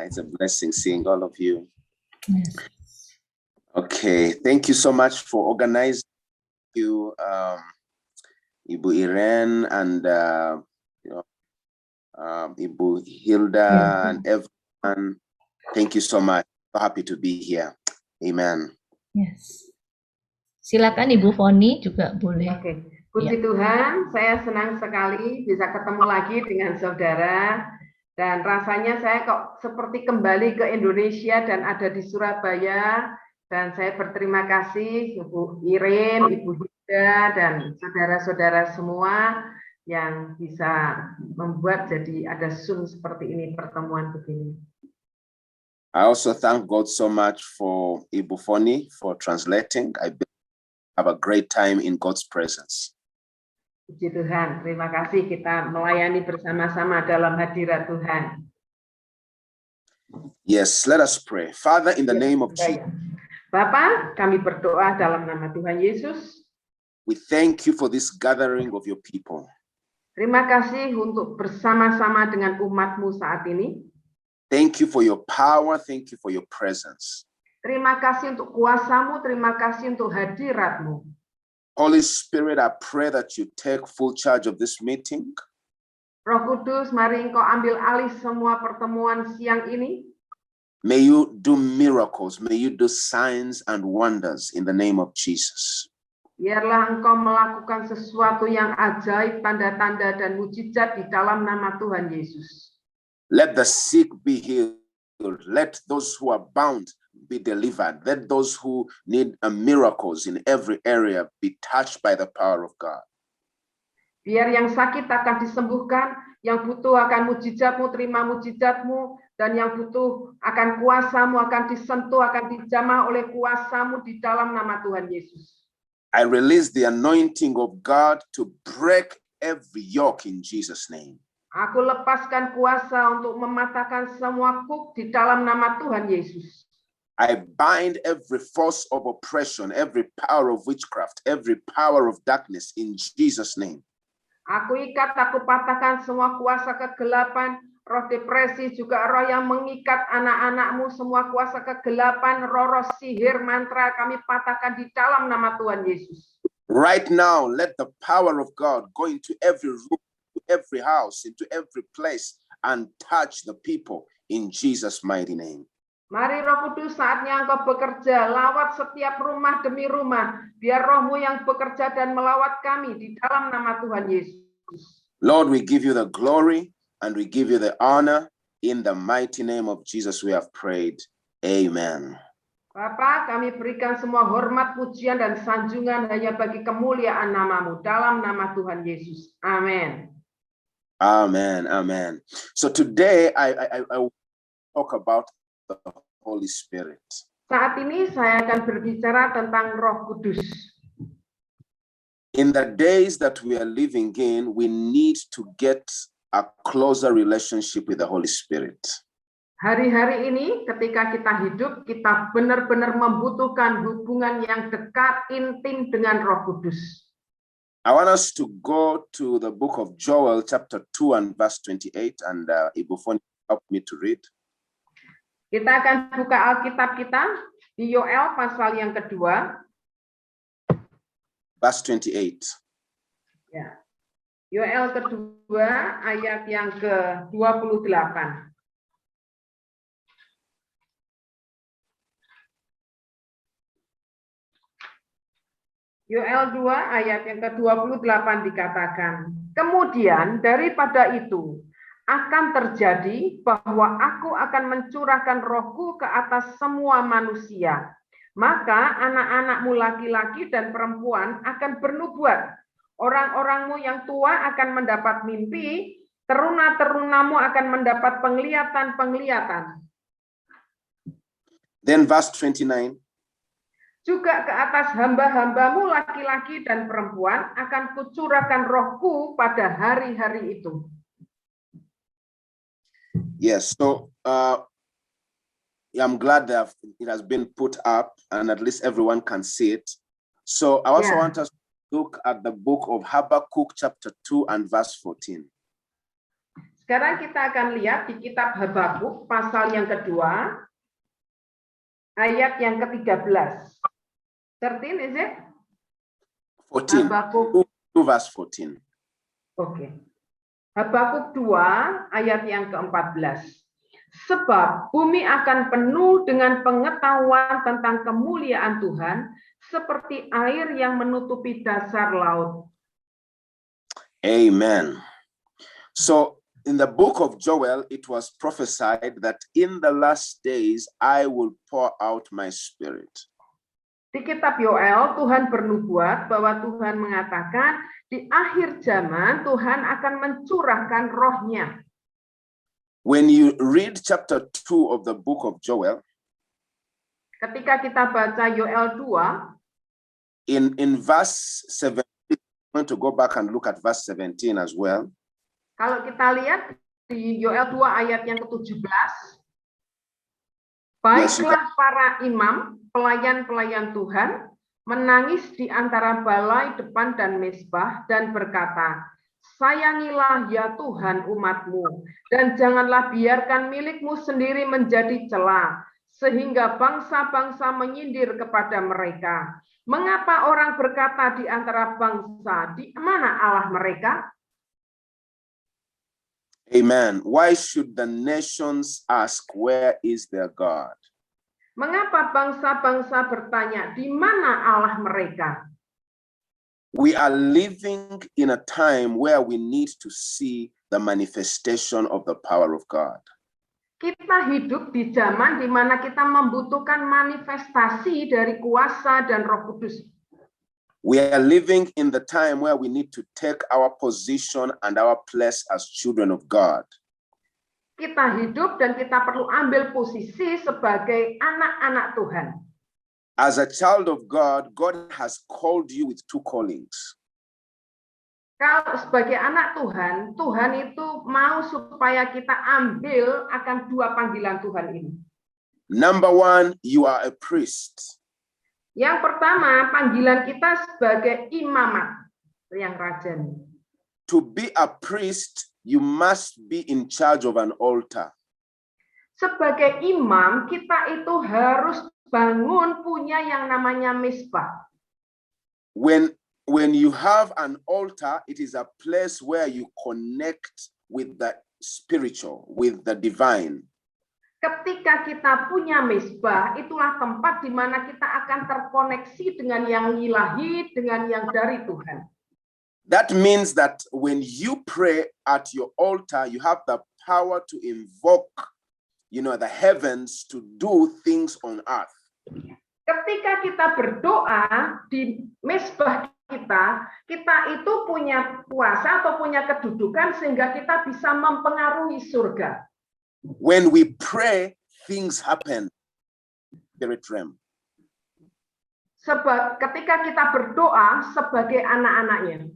It's a blessing seeing all of you. Yes. Okay, thank you so much for organizing you, Ibu Irene and Ibu Hilda and everyone. Thank you so much. So happy to be here. Amen. Yes. Silakan Ibu Foni juga boleh. Oke, puji Tuhan, saya senang sekali bisa ketemu lagi dengan saudara dan rasanya saya kok seperti kembali ke Indonesia dan ada di Surabaya dan saya berterima kasih Ibu Irene, Ibu Hilda dan saudara-saudara semua yang bisa membuat jadi ada Zoom seperti ini, pertemuan begini. I also thank God so much for Ibu Foni for translating. I have a great time in God's presence. Puji Tuhan, terima kasih kita melayani bersama-sama dalam hadirat Tuhan. Yes, let us pray. Father, in the name of Jesus, Bapa, kami berdoa dalam nama Tuhan Yesus. we thank you for this gathering of your people. Terima kasih untuk bersama-sama dengan umat-Mu saat ini. Thank you for your power. Thank you for your presence. Terima kasih untuk kuasa-Mu, terima kasih untuk hadirat-Mu. Holy Spirit, I pray that you take full charge of this meeting. Roh Kudus, mari Engkau ambil alih semua pertemuan siang ini. May you do miracles. May you do signs and wonders in the name of Jesus. Biarlah Engkau melakukan sesuatu yang ajaib, tanda-tanda dan mujizat di dalam nama Tuhan Yesus. Let the sick be healed. Let those who are bound be delivered. Let those who need miracles in every area be touched by the power of God. Biar yang sakit akan disembuhkan, yang butuh akan mujizat-Mu, terima mujizat-Mu, dan yang butuh akan kuasa-Mu akan disentuh, akan dijamah oleh kuasa-Mu di dalam nama Tuhan Yesus. I release the anointing of God to break every yoke in Jesus' name. Aku lepaskan kuasa untuk mematahkan semua kuk di dalam nama Tuhan Yesus. I bind every force of oppression, every power of witchcraft, every power of darkness in Jesus' name. Aku ikat, aku patahkan semua kuasa kegelapan, roh depresi, juga roh yang mengikat anak-anak-Mu, semua kuasa kegelapan, roh sihir, mantra, kami patahkan di dalam nama Tuhan Yesus. Right now, let the power of God go into every room, every house, into every place, and touch the people in Jesus' mighty name. Mari Roh Kudus, saatnya Engkau bekerja, lawat setiap rumah demi rumah, biar Roh-Mu yang bekerja dan melawat kami di dalam nama Tuhan Yesus. Lord, we give you the glory and we give you the honor. In the mighty name of Jesus we have prayed. Amen. Bapa, kami berikan semua hormat, pujian, dan sanjungan hanya bagi kemuliaan nama-Mu dalam nama Tuhan Yesus. Amin. Amen. Amen. So today I talk about the Holy Spirit. Saat ini saya akan berbicara tentang Roh Kudus. In the days that we are living in, we need to get a closer relationship with the Holy Spirit. Hari-hari ini ketika kita hidup, kita benar-benar membutuhkan hubungan yang dekat, intim dengan Roh Kudus. I want us to go to the book of Joel chapter 2 and verse 28, and Ibu Foni help me to read. Kita akan buka Alkitab kita di Yoel pasal yang kedua. Verse 28. Ya. Yoel kedua ayat yang ke-28. Yoel 2 ayat yang ke-28 dikatakan, kemudian daripada itu akan terjadi bahwa aku akan mencurahkan rohku ke atas semua manusia. Maka anak-anakmu laki-laki dan perempuan akan bernubuat. Orang-orangmu yang tua akan mendapat mimpi, teruna-terunamu akan mendapat penglihatan-penglihatan. Then verse 29. Juga ke atas hamba-hambamu laki-laki dan perempuan akan kucurahkan rohku pada hari-hari itu. Yes, so I'm glad that it has been put up and at least everyone can see it. So I also want us to look at the book of Habakkuk chapter 2 and verse 14. Sekarang kita akan lihat di kitab Habakuk pasal yang kedua, ayat yang ke-13. 13, is it? 14. Habakuk, 2 verse 14. oke. Habakuk 2, ayat yang ke-14. Sebab bumi akan penuh dengan pengetahuan tentang kemuliaan Tuhan, seperti air yang menutupi dasar laut. Amen. So in the book of Joel, it was prophesied that in the last days, I will pour out my spirit. Di kitab Yoel, Tuhan bernubuat bahwa Tuhan mengatakan di akhir zaman Tuhan akan mencurahkan rohnya. When you read chapter 2 of the book of Joel, Ketika kita baca Yoel 2, in verse 17, I'm going to go back and look at verse 17 as well. kalau kita lihat di Yoel 2 ayat yang ke-17, baiklah para imam, pelayan-pelayan Tuhan, menangis di antara balai depan dan mezbah dan berkata, sayangilah ya Tuhan umatmu, dan janganlah biarkan milikmu sendiri menjadi cela, sehingga bangsa-bangsa menyindir kepada mereka. Mengapa orang berkata di antara bangsa, di mana Allah mereka? Amen. Why should the nations ask, where is their God? Mengapa bangsa-bangsa bertanya, di mana Allah mereka? We are living in a time where we need to see the manifestation of the power of God. Kita hidup di zaman di mana kita membutuhkan manifestasi dari kuasa dan Roh Kudus. We are living in the time where we need to take our position and our place as children of God. Kita hidup dan kita perlu ambil posisi sebagai anak-anak Tuhan. As a child of God, God has called you with two callings. Kalau sebagai anak Tuhan, Tuhan itu mau supaya kita ambil akan dua panggilan Tuhan ini. Number one, you are a priest. Yang pertama, panggilan kita sebagai imamat yang rajani. To be a priest, you must be in charge of an altar. Sebagai imam, kita itu harus bangun punya yang namanya mezbah. When you have an altar, it is a place where you connect with the spiritual, with the divine. Ketika kita punya mezbah, itulah tempat di mana kita akan terkoneksi dengan yang ilahi, dengan yang dari Tuhan. That means that when you pray at your altar, you have the power to invoke, the heavens to do things on earth. Ketika kita berdoa di mezbah kita itu punya kuasa atau punya kedudukan sehingga kita bisa mempengaruhi surga. When we pray, things happen. Spirit realm. Ketika kita berdoa sebagai anak-anaknya.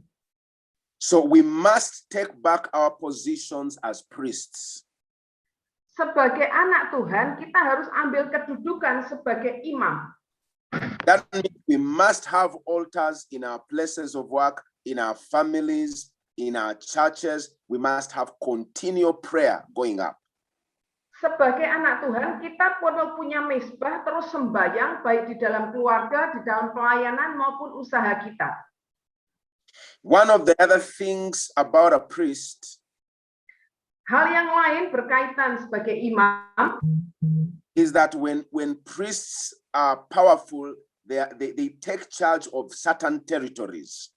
So we must take back our positions as priests. Sebagai anak Tuhan, kita harus ambil kedudukan sebagai imam. That means we must have altars in our places of work, in our families, in our churches. We must have continual prayer going up. Sebagai anak Tuhan, kita perlu punya mezbah terus sembahyang baik di dalam keluarga, di dalam pelayanan maupun usaha kita. One of the other things about a priest, hal yang lain berkaitan sebagai imam, is that when priests are powerful, they take charge of certain territories.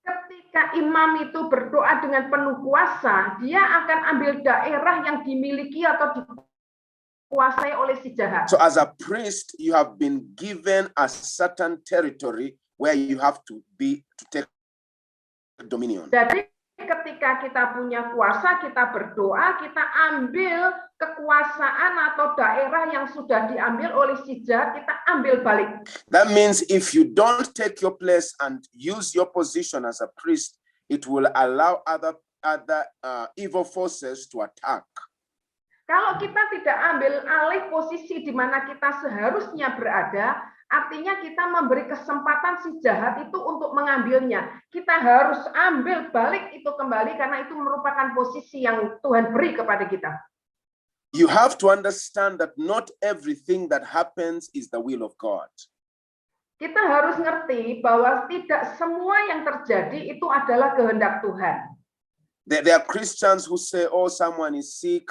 Ketika imam itu berdoa dengan penuh kuasa, dia akan ambil daerah yang dimiliki atau dikuasai oleh si jahat. So as a priest, you have been given a certain territory where you have to take dominion. Jadi ketika kita punya kuasa, kita berdoa, kita ambil kekuasaan atau daerah yang sudah diambil oleh si jahat, kita ambil balik. That means if you don't take your place and use your position as a priest, it will allow other evil forces to attack. Kalau kita tidak ambil alih posisi di mana kita seharusnya berada, artinya kita memberi kesempatan si jahat itu untuk mengambilnya. Kita harus ambil balik itu kembali karena itu merupakan posisi yang Tuhan beri kepada kita. You have to understand that not everything that happens is the will of God. Kita harus ngerti bahwa tidak semua yang terjadi itu adalah kehendak Tuhan. There are Christians who say, oh, someone is sick,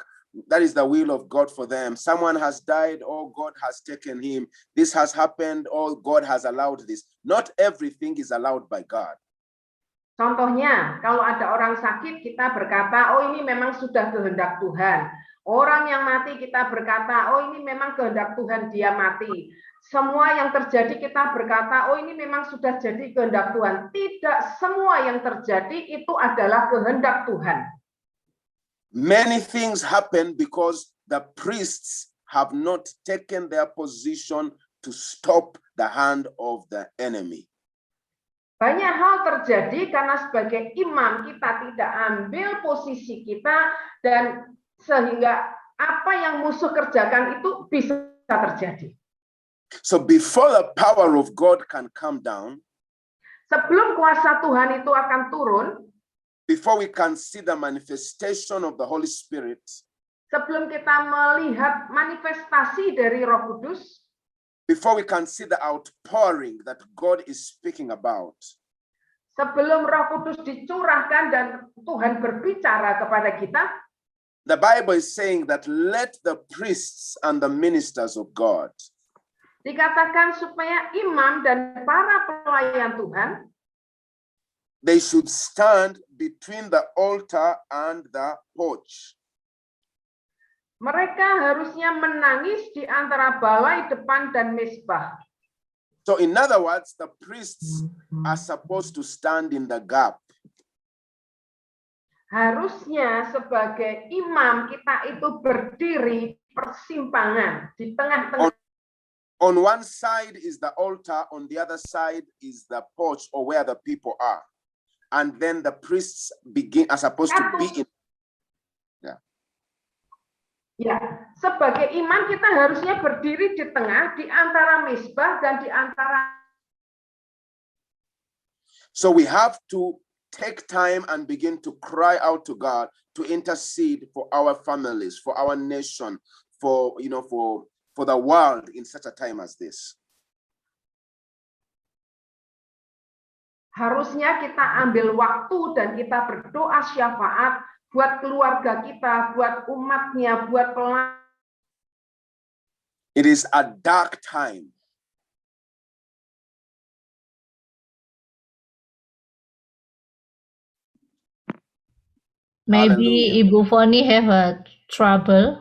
that is the will of God for them. Someone has died, oh, God has taken him. This has happened, oh, God has allowed this. Not everything is allowed by God. Contohnya, kalau ada orang sakit, kita berkata, oh ini memang sudah kehendak Tuhan. Orang yang mati, kita berkata, oh ini memang kehendak Tuhan dia mati. Semua yang terjadi kita berkata, oh ini memang sudah jadi kehendak Tuhan. Tidak semua yang terjadi itu adalah kehendak Tuhan. Many things happen because the priests have not taken their position to stop the hand of the enemy. Banyak hal terjadi karena sebagai imam kita tidak ambil posisi kita dan sehingga apa yang musuh kerjakan itu bisa terjadi. So before the power of God can come down, sebelum kuasa Tuhan itu akan turun, before we can see the manifestation of the Holy Spirit, sebelum kita melihat manifestasi dari Roh Kudus, before we can see the outpouring that God is speaking about, sebelum Roh Kudus dicurahkan dan Tuhan berbicara kepada kita, the Bible is saying that let the priests and the ministers of God, dikatakan supaya imam dan para pelayan Tuhan, they should stand between the altar and the porch. Mereka harusnya menangis di antara balai depan dan mezbah. So in other words, the priests are supposed to stand in the gap. Harusnya sebagai imam kita itu berdiri persimpangan di tengah-tengah. On one side is the altar, on the other side is the porch or where the people are. And then the priests are supposed to be in. Ya, sebagai imam kita harusnya berdiri di tengah di antara mezbah dan di antara. So we have to take time and begin to cry out to God to intercede for our families, for our nation, for the world in such a time as this. Harusnya kita ambil waktu dan kita berdoa syafaat buat keluarga kita, buat umatnya, buat pelayan. It is a dark time. Maybe Hallelujah. Ibu Foni have a trouble.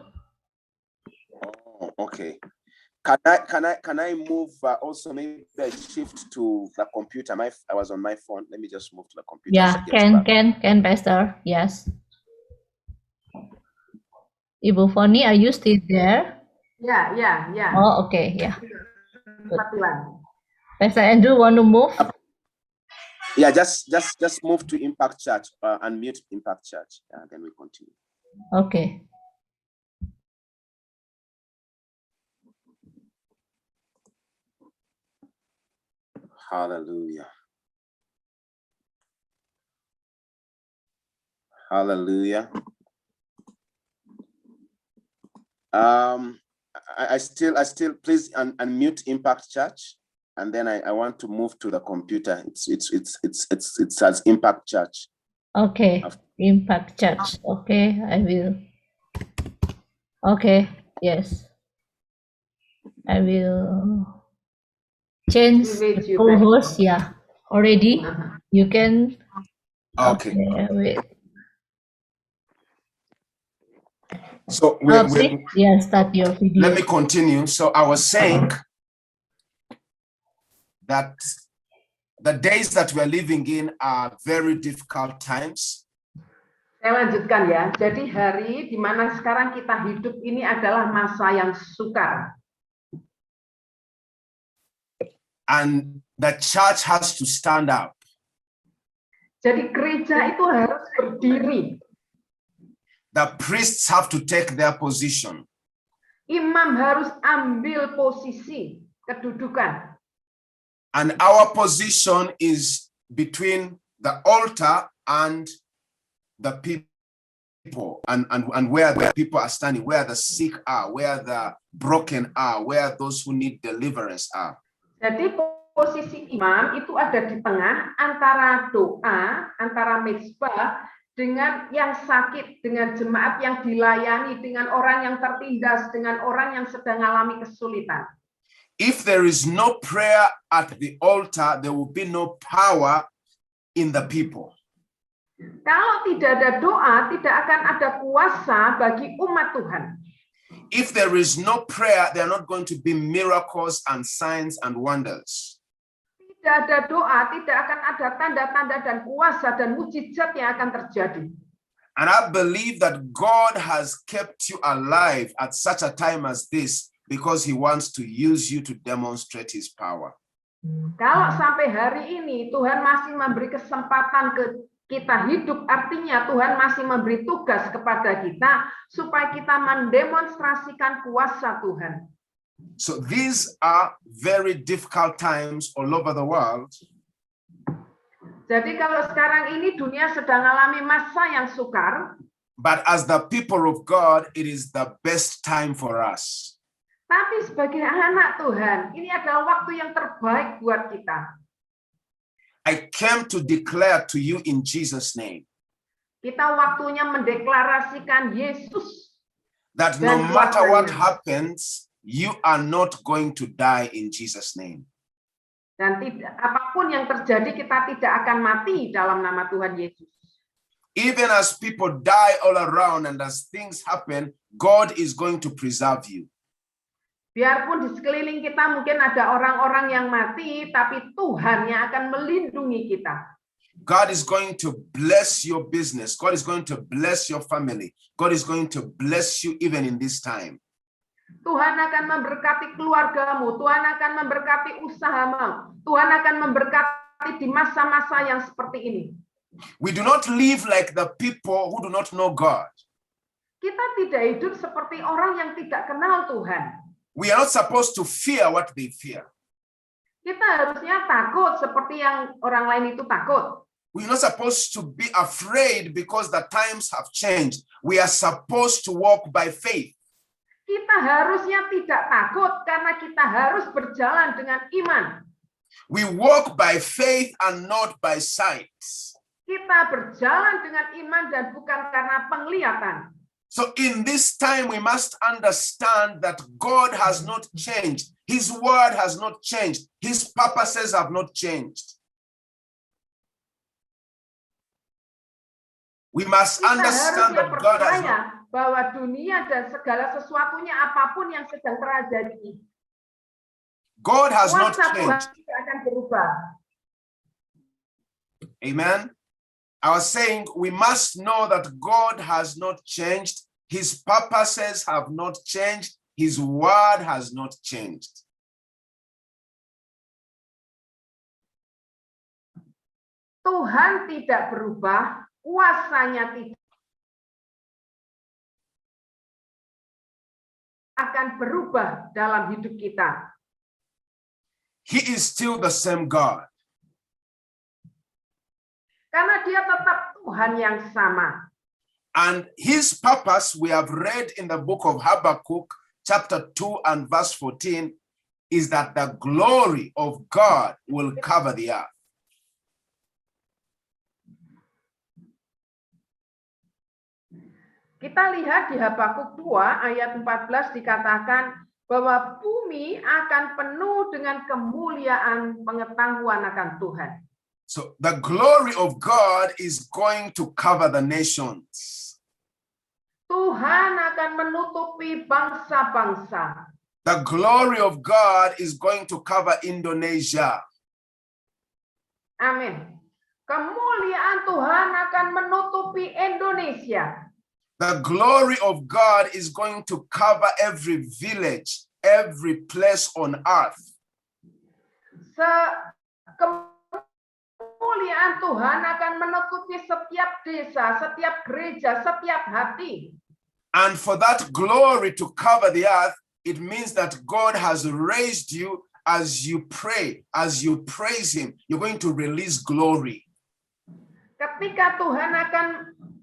Oh, okay. Can I move also maybe I shift to the computer? I was on my phone. Let me just move to the computer. Yeah, can Pastor. Yes. Ibu Foni, are you still there? Ya. Oh, okay, yeah. Kebetulan. Pastor Andrew want to move? Yeah, just move to Impact Church, unmute Impact Church, and then we continue. Okay. Hallelujah. Hallelujah. I still please unmute Impact Church, and then I want to move to the computer. It says Impact Church. Okay, Impact Church. Okay, I will. Okay, yes. I will change the co-host. Yeah, already. You can. Okay. Wait. So start your video. Let me continue. So I was saying that the days that we're living in are very difficult times. Saya lanjutkan ya. Jadi hari di mana sekarang kita hidup ini adalah masa yang sukar. And the church has to stand up. Jadi gereja itu harus berdiri. The priests have to take their position. Imam harus ambil posisi kedudukan. And our position is between the altar and the people, and where the people are standing, where the sick are, where the broken are, where those who need deliverance are. Jadi posisi imam itu ada di tengah antara doa, antara mezbah dengan yang sakit, dengan jemaat yang dilayani, dengan orang yang tertindas, dengan orang yang sedang mengalami kesulitan. If there is no prayer at the altar, there will be no power in the people. Kalau tidak ada doa, tidak akan ada kuasa bagi umat Tuhan. If there is no prayer, there are not going to be miracles and signs and wonders. Tidak ada doa, tidak akan ada tanda-tanda dan kuasa dan mujizat yang akan terjadi. And I believe that God has kept you alive at such a time as this because he wants to use you to demonstrate his power. Kalau sampai hari ini Tuhan masih memberi kesempatan ke kita hidup, artinya Tuhan masih memberi tugas kepada kita supaya kita mendemonstrasikan kuasa Tuhan. So these are very difficult times all over the world. Jadi kalau sekarang ini dunia sedang mengalami masa yang sukar. But as the people of God, it is the best time for us. Tapi sebagai anak Tuhan, ini adalah waktu yang terbaik buat kita. I came to declare to you in Jesus' name. Kita waktunya mendeklarasikan Yesus. That no matter what happens, you are not going to die in Jesus' name. Dan tidak, apapun yang terjadi, kita tidak akan mati dalam nama Tuhan Yesus. Even as people die all around and as things happen, God is going to preserve you. Biarpun di sekeliling kita mungkin ada orang-orang yang mati, tapi Tuhan yang akan melindungi kita. God is going to bless your business. God is going to bless your family. God is going to bless you even in this time. Tuhan akan memberkati keluargamu, Tuhan akan memberkati usahamu, Tuhan akan memberkati di masa-masa yang seperti ini. We do not live like the people who do not know God. Kita tidak hidup seperti orang yang tidak kenal Tuhan. We are not supposed to fear what they fear. Kita harusnya takut seperti yang orang lain itu takut. We are not supposed to be afraid because the times have changed. We are supposed to walk by faith. Kita harusnya tidak takut karena kita harus berjalan dengan iman. We walk by faith and not by sight. Kita berjalan dengan iman dan bukan karena penglihatan. So in this time, we must understand that God has not changed. His word has not changed. His purposes have not changed. We must understand that God has not. Bahwa dunia dan segala sesuatunya apapun yang sedang terjadi, God has not changed. Tidak akan berubah. Amen. I was saying we must know that God has not changed. His purposes have not changed. His word has not changed. Tuhan tidak berubah, kuasanya tidak akan berubah dalam hidup kita. He is still the same God. Karena dia tetap Tuhan yang sama. And his purpose, we have read in the book of Habakkuk, chapter 2 and verse 14, is that the glory of God will cover the earth. Kita lihat di Habakuk 2 ayat 14 dikatakan bahwa bumi akan penuh dengan kemuliaan pengetahuan akan Tuhan. So the glory of God is going to cover the nations. Tuhan akan menutupi bangsa-bangsa. The glory of God is going to cover Indonesia. Amin. Kemuliaan Tuhan akan menutupi Indonesia. The glory of God is going to cover every village, every place on earth. Kemuliaan Tuhan akan menutupi setiap desa, setiap gereja, setiap hati. And for that glory to cover the earth, it means that God has raised you as you pray, as you praise him, you're going to release glory. Ketika Tuhan akan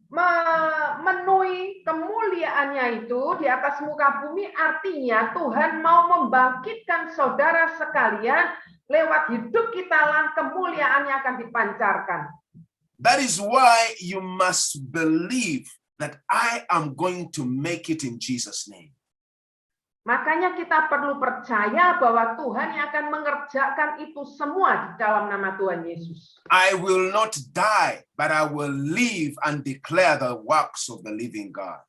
memenuhi kemuliaannya itu di atas muka bumi, artinya Tuhan mau membangkitkan saudara sekalian, lewat hidup kita lah kemuliaannya akan dipancarkan. That is why you must believe that I am going to make it in Jesus' name. Makanya kita perlu percaya bahwa Tuhan yang akan mengerjakan itu semua di dalam nama Tuhan Yesus. I will not die, but I will live and declare the works of the living God.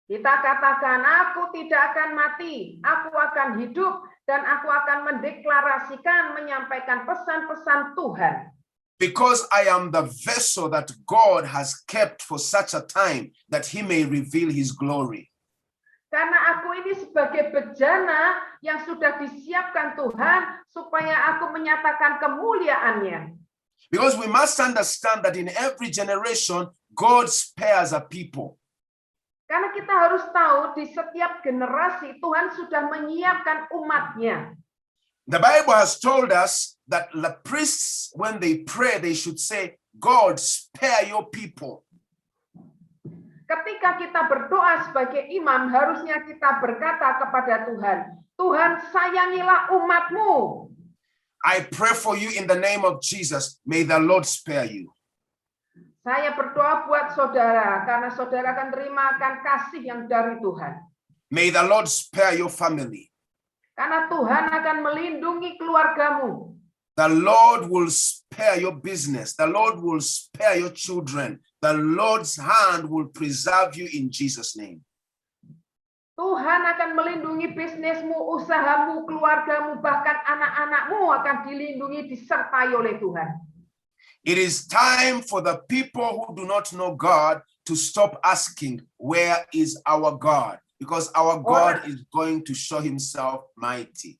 Kita katakan, aku tidak akan mati, aku akan hidup, dan aku akan mendeklarasikan, menyampaikan pesan-pesan Tuhan. Because I am the vessel that God has kept for such a time that he may reveal his glory. Karena aku ini sebagai bejana yang sudah disiapkan Tuhan supaya aku menyatakan kemuliaannya. Because we must understand that in every generation, God spares a people. Karena kita harus tahu di setiap generasi Tuhan sudah menyiapkan umatnya. The Bible has told us that the priests, when they pray, they should say, God, spare your people. Ketika kita berdoa sebagai imam, harusnya kita berkata kepada Tuhan, Tuhan sayangilah umatmu. I pray for you in the name of Jesus. May the Lord spare you. Saya berdoa buat saudara, karena saudara akan terimakan kasih yang dari Tuhan. May the Lord spare your family. Karena Tuhan akan melindungi keluargamu. The Lord will spare your business. The Lord will spare your children. The Lord's hand will preserve you in Jesus' name. Tuhan akan melindungi bisnismu, usahamu, keluargamu, bahkan anak-anakmu akan dilindungi, disertai oleh Tuhan. It is time for the people who do not know God to stop asking, where is our God? Because our God is going to show himself mighty.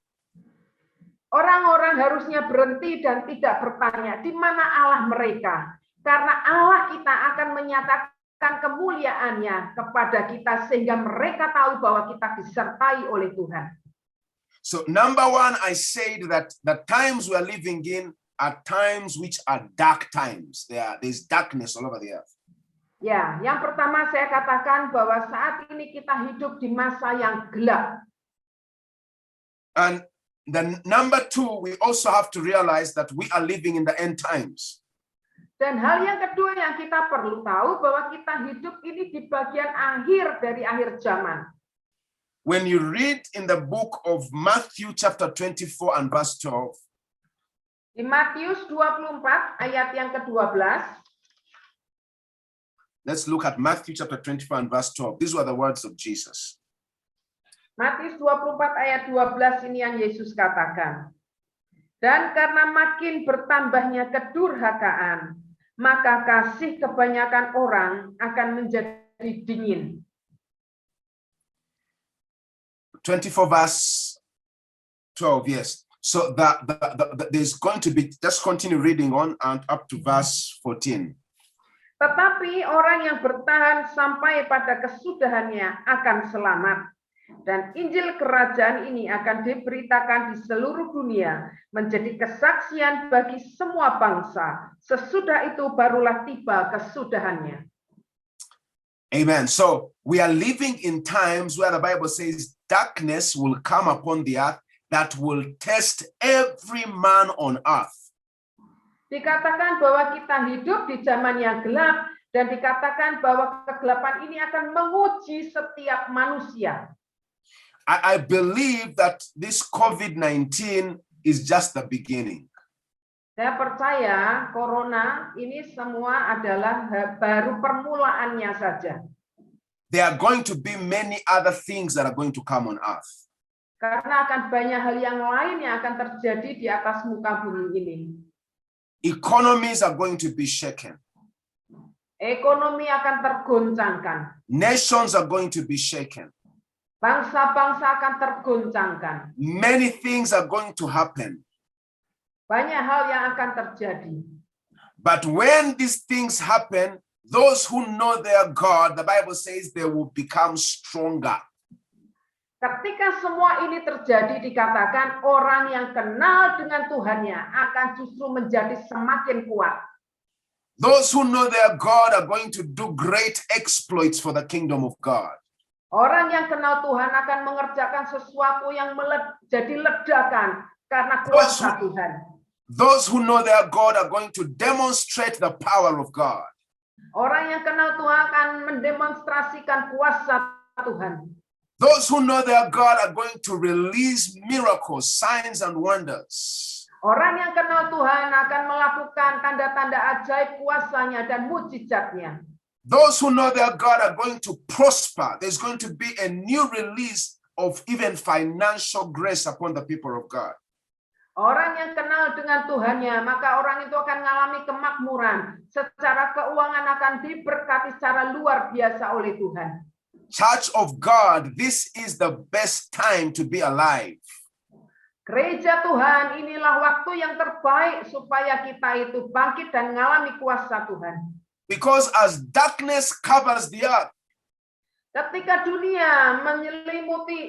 Orang-orang harusnya berhenti dan tidak bertanya, di mana Allah mereka? Karena Allah kita akan menyatakan kemuliaannya kepada kita sehingga mereka tahu bahwa kita disertai oleh Tuhan. So number one, I said that the times we are living in are times which are dark times. There's darkness all over the earth. Ya, yang pertama saya katakan bahwa saat ini kita hidup di masa yang gelap. And then number two, we also have to realize that we are living in the end times. Dan hal yang kedua yang kita perlu tahu bahwa kita hidup ini di bagian akhir dari akhir zaman. When you read in the book of Matthew chapter 24 and verse 12. Di Matius 24 ayat yang ke-12. Let's look at Matthew chapter 24 and verse 12. These were the words of Jesus. Matius 24 ayat 12 ini yang Yesus katakan. Dan karena makin bertambahnya kedurhakaan, maka kasih kebanyakan orang akan menjadi dingin. 24 verse 12, yes. So there's going to be, just continue reading on and up to verse 14. Tetapi orang yang bertahan sampai pada kesudahannya akan selamat. Dan Injil kerajaan ini akan diberitakan di seluruh dunia, menjadi kesaksian bagi semua bangsa. Sesudah itu barulah tiba kesudahannya. Amen. So we are living in times where the Bible says darkness will come upon the earth that will test every man on earth. Dikatakan bahwa kita hidup di zaman yang gelap, dan dikatakan bahwa kegelapan ini akan menguji setiap manusia. I believe that this COVID-19 is just the beginning. Saya percaya corona ini semua adalah baru permulaannya saja. There are going to be many other things that are going to come on earth. Karena akan banyak hal yang lain yang akan terjadi di atas muka bumi ini. Economies are going to be shaken. Ekonomi akan tergoncangkan. Nations are going to be shaken. Bangsa-bangsa akan tergoncangkan. Many things are going to happen. Banyak hal yang akan terjadi. But when these things happen, those who know their God, the Bible says they will become stronger. Ketika semua ini terjadi, dikatakan orang yang kenal dengan Tuhannya akan justru menjadi semakin kuat. Those who know their God are going to do great exploits for the kingdom of God. Orang yang kenal Tuhan akan mengerjakan sesuatu yang jadi ledakan karena kuasa Tuhan. Those who know their God are going to demonstrate the power of God. Orang yang kenal Tuhan akan mendemonstrasikan kuasa Tuhan. Those who know their God are going to release miracles, signs, and wonders. Orang yang kenal Tuhan akan melakukan tanda-tanda ajaib kuasanya dan mujizatnya. Those who know their God are going to prosper. There's going to be a new release of even financial grace upon the people of God. Orang yang kenal dengan Tuhannya, maka orang itu akan mengalami kemakmuran. Secara keuangan akan diberkati secara luar biasa oleh Tuhan. Church of God, this is the best time to be alive. Gereja Tuhan, inilah waktu yang terbaik supaya kita itu bangkit dan mengalami kuasa Tuhan. Because as darkness covers the earth, ketika dunia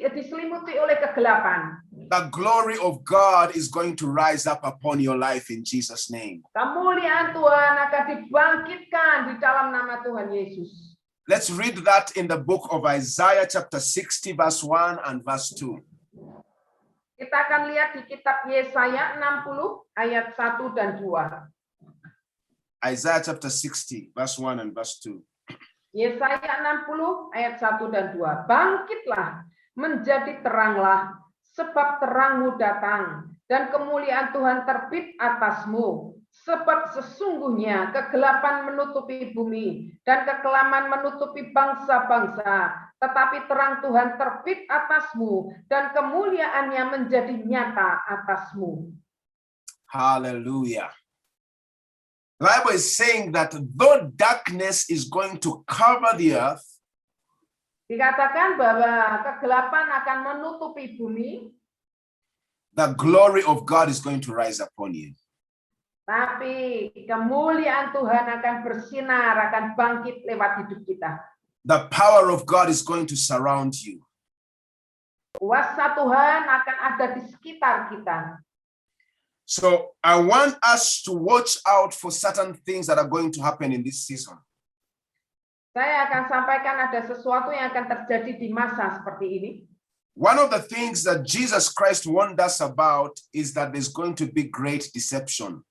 diselimuti oleh kegelapan, the glory of God is going to rise up upon your life in Jesus' name. Kemuliaan Tuhan akan dibangkitkan di dalam nama Tuhan Yesus. Let's read that in the book of Isaiah chapter 60 verse 1 and verse 2. Kita akan lihat di kitab Yesaya 60 ayat 1 dan 2. Isaiah chapter 60 verse 1 and verse 2. Yesaya 60 ayat 1 dan 2. Bangkitlah, menjadi teranglah, sebab terangmu datang dan kemuliaan Tuhan terbit atasmu. Sebab sesungguhnya kegelapan menutupi bumi dan kekelaman menutupi bangsa-bangsa, tetapi terang Tuhan terbit atasmu dan kemuliaannya menjadi nyata atasmu. Hallelujah. The Bible is saying that though darkness is going to cover the earth, dikatakan bahwa kegelapan akan menutupi bumi, the glory of God is going to rise upon you. Tapi kemuliaan Tuhan akan bersinar, akan bangkit lewat hidup kita. The power of God is going to surround you. Kuasa Tuhan akan ada di sekitar kita. So I want us to watch out for certain things that are going to happen in this season. Saya akan sampaikan ada sesuatu yang akan terjadi di masa seperti ini. One of the things that Jesus Christ warned us about is that there's going to be great deception.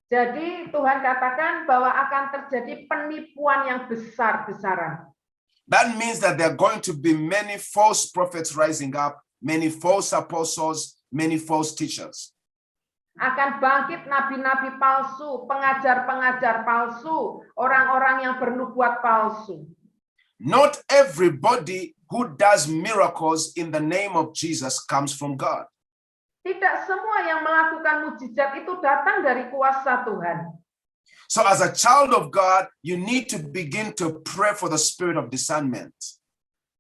Jadi Tuhan katakan bahwa akan terjadi penipuan yang besar-besaran. That means that there are going to be many false prophets rising up, many false apostles, many false teachers. Akan bangkit nabi-nabi palsu, pengajar-pengajar palsu, orang-orang yang bernubuat palsu. Not everybody who does miracles in the name of Jesus comes from God. Tidak semua yang melakukan mujizat itu datang dari kuasa Tuhan. So as a child of God, you need to begin to pray for the spirit of discernment.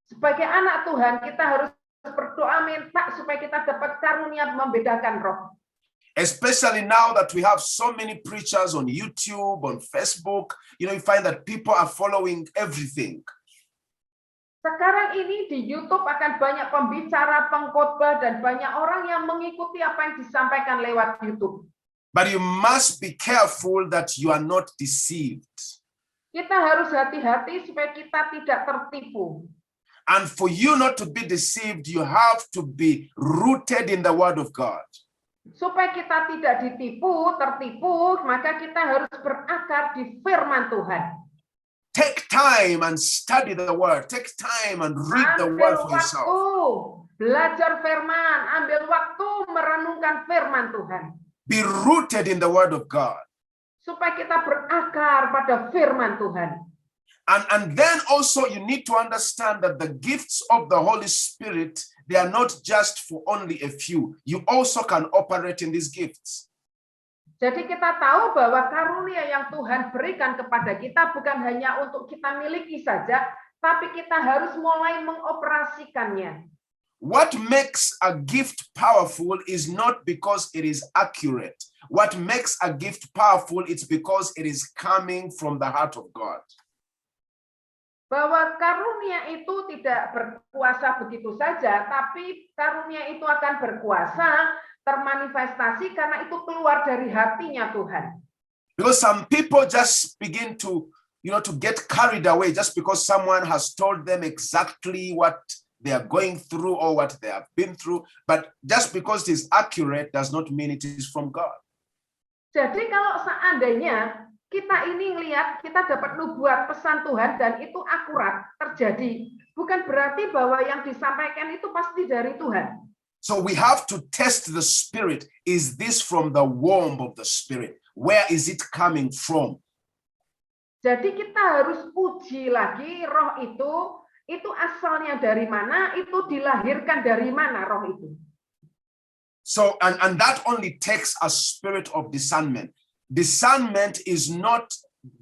Sebagai anak Tuhan, kita harus berdoa minta supaya kita dapat karunia membedakan roh. Especially now that we have so many preachers on YouTube, on Facebook, you find that people are following everything. Sekarang ini di YouTube akan banyak pembicara, pengkhotbah, dan banyak orang yang mengikuti apa yang disampaikan lewat YouTube. But you must be careful that you are not deceived. Kita harus hati-hati supaya kita tidak tertipu. And for you not to be deceived, you have to be rooted in the word of God. Supaya kita tidak tertipu, maka kita harus berakar di firman Tuhan. Take time and study the word. Take time and read the word for yourself. Belajar firman, ambil waktu merenungkan firman Tuhan. Be rooted in the word of God. Supaya kita berakar pada firman Tuhan. And then also you need to understand that the gifts of the Holy Spirit, they are not just for only a few. You also can operate in these gifts. Jadi kita tahu bahwa karunia yang Tuhan berikan kepada kita bukan hanya untuk kita miliki saja, tapi kita harus mulai mengoperasikannya. What makes a gift powerful is not because it is accurate. What makes a gift powerful is because it is coming from the heart of God. bahwa karunia itu tidak berkuasa begitu saja, tapi karunia itu akan berkuasa, termanifestasi karena itu keluar dari hatinya Tuhan. Because some people just begin to, to get carried away just because someone has told them exactly what they are going through or what they have been through. But just because it is accurate does not mean it is from God. Jadi kalau seandainya kita ini lihat, kita dapat nubuat pesan Tuhan dan itu akurat terjadi, bukan berarti bahwa yang disampaikan itu pasti dari Tuhan. So we have to test the spirit. Is this from the womb of the spirit? Where is it coming from? Jadi kita harus uji lagi roh itu asalnya dari mana, itu dilahirkan dari mana roh itu. So, and that only takes a spirit of discernment. Discernment is not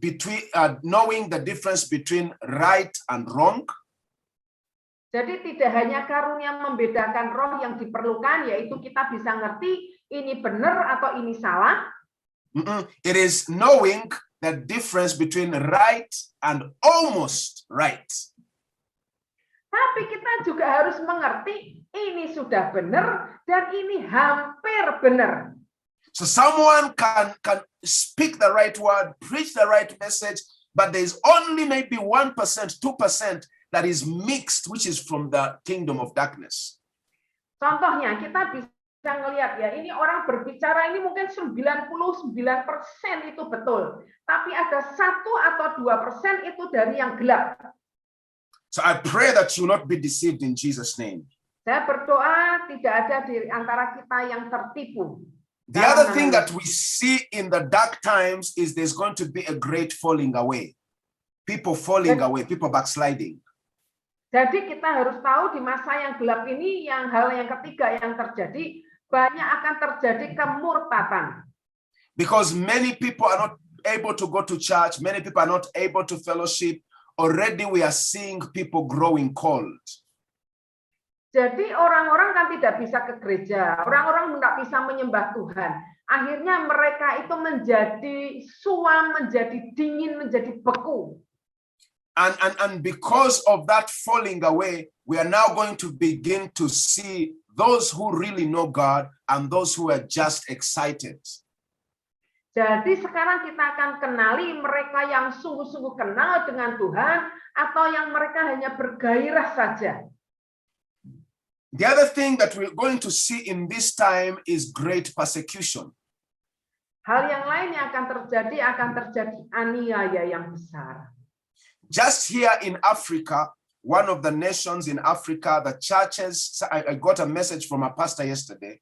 between knowing the difference between right and wrong. Jadi tidak hanya karunia membedakan roh yang diperlukan, yaitu kita bisa ngerti ini benar atau ini salah. It is knowing the difference between right and almost right. Tapi kita juga harus mengerti ini sudah benar dan ini hampir benar. So someone can speak the right word, preach the right message, but there's only maybe 1%, 2% that is mixed, which is from the kingdom of darkness. Contohnya kita bisa ngelihat ya, ini orang berbicara ini mungkin 99% itu betul, tapi ada 1 atau 2% itu dari yang gelap. So I pray that you will not be deceived in Jesus' name. Saya berdoa tidak ada di antara kita yang tertipu. The other thing that we see in the dark times is there's going to be a great falling away. People falling away, people backsliding. Jadi kita harus tahu di masa yang gelap ini hal yang ketiga yang terjadi, banyak akan terjadi kemurtatan. Because many people are not able to go to church, many people are not able to fellowship. Already we are seeing people growing cold. Jadi orang-orang kan tidak bisa ke gereja, orang-orang tidak bisa menyembah Tuhan. Akhirnya mereka itu menjadi suam, menjadi dingin, menjadi beku. And because of that falling away, we are now going to begin to see those who really know God and those who are just excited. Jadi sekarang kita akan kenali mereka yang sungguh-sungguh kenal dengan Tuhan atau yang mereka hanya bergairah saja. The other thing that we're going to see in this time is great persecution. Hal yang lain yang akan terjadi aniaya yang besar. Just here in Africa, one of the nations in Africa, the churches, I got a message from a pastor yesterday.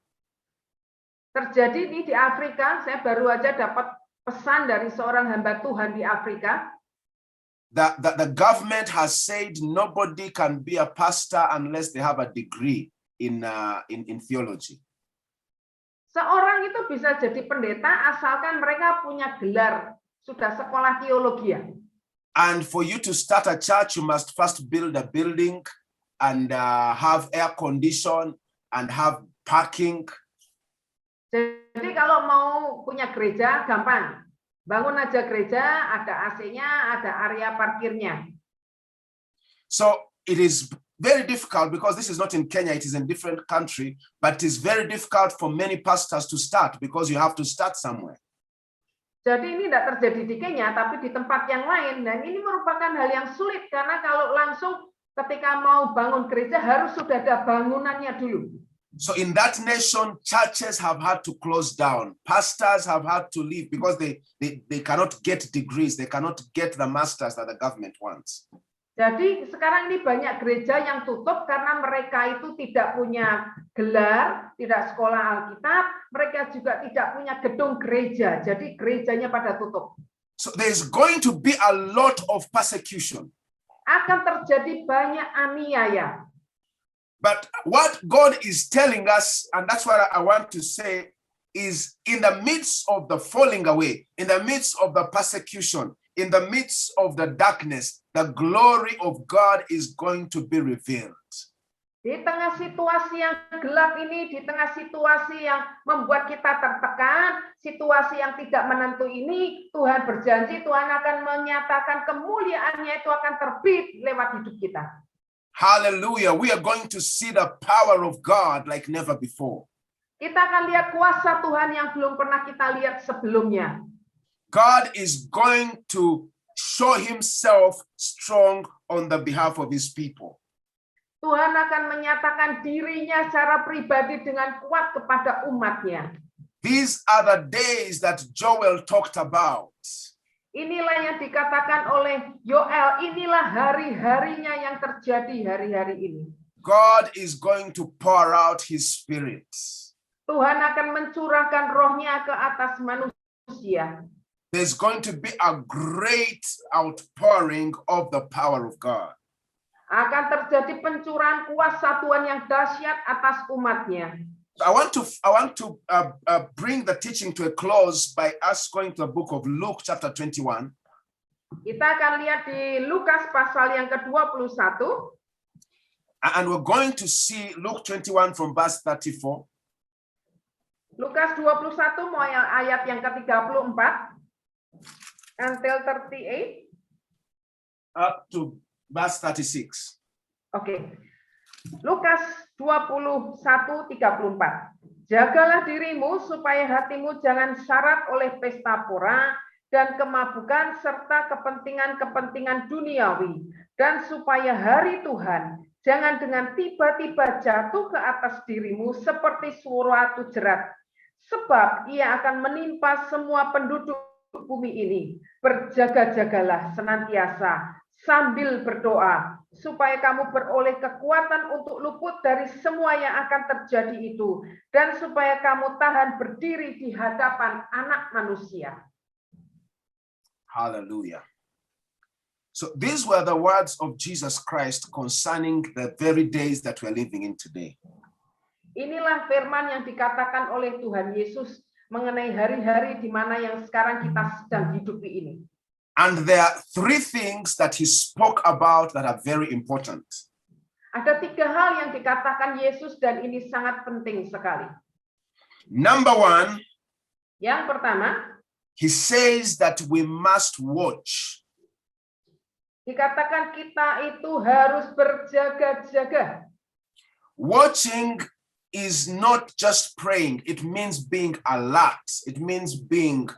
Terjadi di Afrika, saya baru aja dapat pesan dari seorang hamba Tuhan di Afrika. The government has said nobody can be a pastor unless they have a degree in theology. Seorang itu bisa jadi pendeta asalkan mereka punya gelar, sudah sekolah teologi. And for you to start a church, you must first build a building and have air condition and have parking. Jadi kalau mau punya gereja gampang. Bangun aja gereja, ada AC-nya, ada area parkirnya. So it is very difficult because this is not in Kenya, it is in a different country, but it is very difficult for many pastors to start because you have to start somewhere. Jadi ini tidak terjadi di Kenya, tapi di tempat yang lain. Dan ini merupakan hal yang sulit karena kalau langsung ketika mau bangun gereja harus sudah ada bangunannya dulu. So in that nation, churches have had to close down. Pastors have had to leave because they cannot get degrees. They cannot get the masters that the government wants. Jadi sekarang ini banyak gereja yang tutup karena mereka itu tidak punya gelar, tidak sekolah Alkitab, mereka juga tidak punya gedung gereja. Jadi gerejanya pada tutup. So there's going to be a lot of persecution. Akan terjadi banyak aniaya. But what God is telling us, and that's what I want to say, is in the midst of the falling away, in the midst of the persecution, in the midst of the darkness, the glory of God is going to be revealed. Di tengah situasi yang gelap ini, di tengah situasi yang membuat kita tertekan, situasi yang tidak menentu ini, Tuhan berjanji Tuhan akan menyatakan kemuliaannya itu akan terbit lewat hidup kita. Hallelujah. We are going to see the power of God like never before. Kita akan lihat kuasa Tuhan yang belum pernah kita lihat sebelumnya. God is going to show himself strong on the behalf of his people. Tuhan akan menyatakan dirinya secara pribadi dengan kuat kepada umatnya. These are the days that Joel talked about. Inilah yang dikatakan oleh Yoel, inilah hari-harinya yang terjadi hari-hari ini. God is going to pour out his spirit. Tuhan akan mencurahkan rohnya ke atas manusia. There's going to be a great outpouring of the power of God. Akan terjadi pencurahan kuasa Tuhan yang dahsyat atas umatnya. I want to bring the teaching to a close by us going to the book of Luke chapter 21. Kita akan lihat di Lukas pasal yang ke-21. And we're going to see Luke 21 from verse 34. Lukas 21 mulai ayat yang ke-34 until 38 up to verse 36. Oke. Lukas 21:34. Jagalah dirimu supaya hatimu jangan syarat oleh pesta pora dan kemabukan serta kepentingan-kepentingan duniawi, dan supaya hari Tuhan jangan dengan tiba-tiba jatuh ke atas dirimu seperti suatu jerat, sebab ia akan menimpa semua penduduk bumi ini. Berjaga-jagalah senantiasa sambil berdoa, supaya kamu beroleh kekuatan untuk luput dari semua yang akan terjadi itu, dan supaya kamu tahan berdiri di hadapan Anak Manusia. Hallelujah. So these were the words of Jesus Christ concerning the very days that we're living in today. Inilah firman yang dikatakan oleh Tuhan Yesus mengenai hari-hari di mana yang sekarang kita sedang hidupi ini. And there are three things that he spoke about that are very important. Ada 3 hal yang dikatakan Yesus dan ini sangat penting sekali. Number one, Yang pertama, he says that we must watch. dikatakan kita itu harus berjaga-jaga. Watching is not just praying. It means being alert. It means being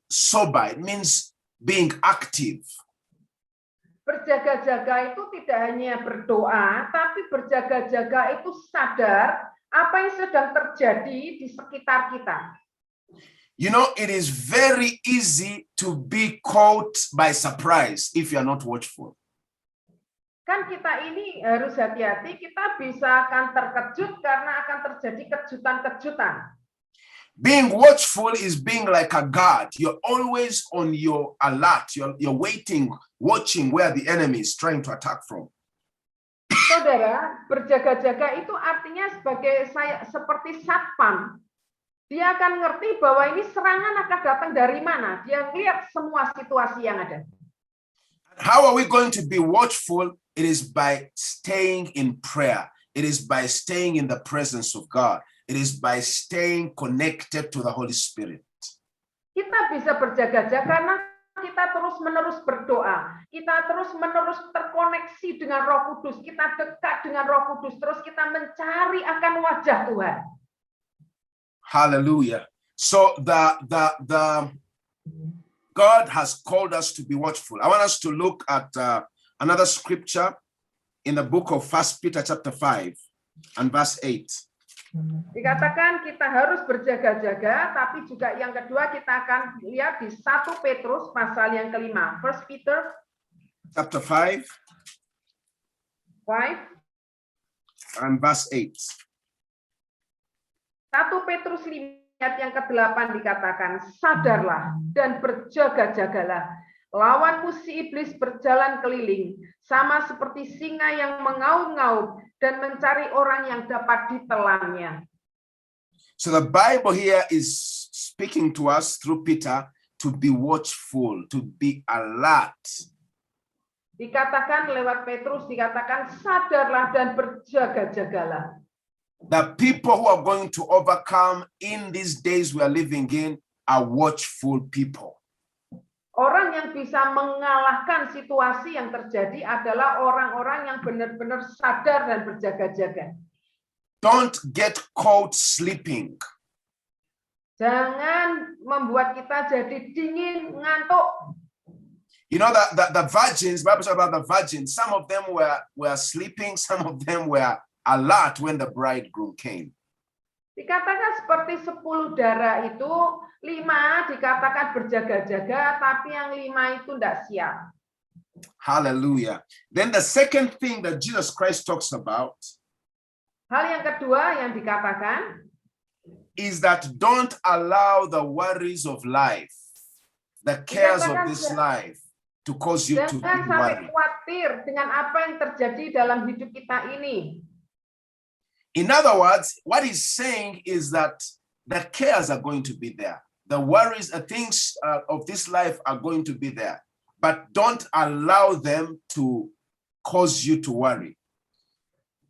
sober. It means being active. Berjaga-jaga itu tidak hanya berdoa, tapi berjaga-jaga itu sadar apa yang sedang terjadi di sekitar kita. You know, it is very easy to be caught by surprise if you are not watchful. Kan kita ini harus hati-hati, kita bisa akan terkejut karena akan terjadi kejutan-kejutan. Being watchful is being like a guard. You're always on your alert. You're waiting, watching where the enemy is trying to attack from. Saudara, berjaga-jaga itu artinya seperti satpam. Dia akan ngerti bahwa ini serangan akan datang dari mana. Dia lihat semua situasi yang ada. How are we going to be watchful? It is by staying in prayer. It is by staying in the presence of God. It is by staying connected to the Holy Spirit. Kita bisa berjaga-jaga karena kita terus-menerus berdoa. Kita terus-menerus terkoneksi dengan Roh Kudus. Kita dekat dengan Roh Kudus. Terus kita mencari akan wajah Tuhan. Hallelujah. So God has called us to be watchful. I want us to look at another scripture in the book of 1 Peter chapter 5 and verse 8. Dikatakan kita harus berjaga-jaga, tapi juga yang kedua kita akan lihat di 1 Petrus pasal yang kelima. 1 Peter chapter 5 and verse 8. 1 Petrus 5 ayat yang ke-8 dikatakan, sadarlah dan berjaga-jagalah. Lawanmu si iblis berjalan keliling, sama seperti singa yang mengaum-ngaum dan mencari orang yang dapat ditelannya. So the Bible here is speaking to us through Peter to be watchful, to be alert. Dikatakan lewat Petrus, dikatakan sadarlah dan berjaga-jagalah. The people who are going to overcome in these days we are living in are watchful people. Orang yang bisa mengalahkan situasi yang terjadi adalah orang-orang yang benar-benar sadar dan berjaga-jaga. Don't get caught sleeping. Jangan membuat kita jadi dingin, ngantuk. You know that the virgins, Bible says about the virgins, some of them were sleeping, some of them were alert when the bridegroom came. Dikatakan seperti 10 darah itu, 5 dikatakan berjaga-jaga, tapi yang 5 itu tidak siap. Hallelujah. Then the second thing that Jesus Christ talks about Hal yang kedua yang dikatakan is that don't allow the worries of life, the cares of this life to cause you to jangan sampai worry. khawatir dengan apa yang terjadi dalam hidup kita ini. In other words, what he's saying is that the cares are going to be there. The worries, things of this life are going to be there. But don't allow them to cause you to worry.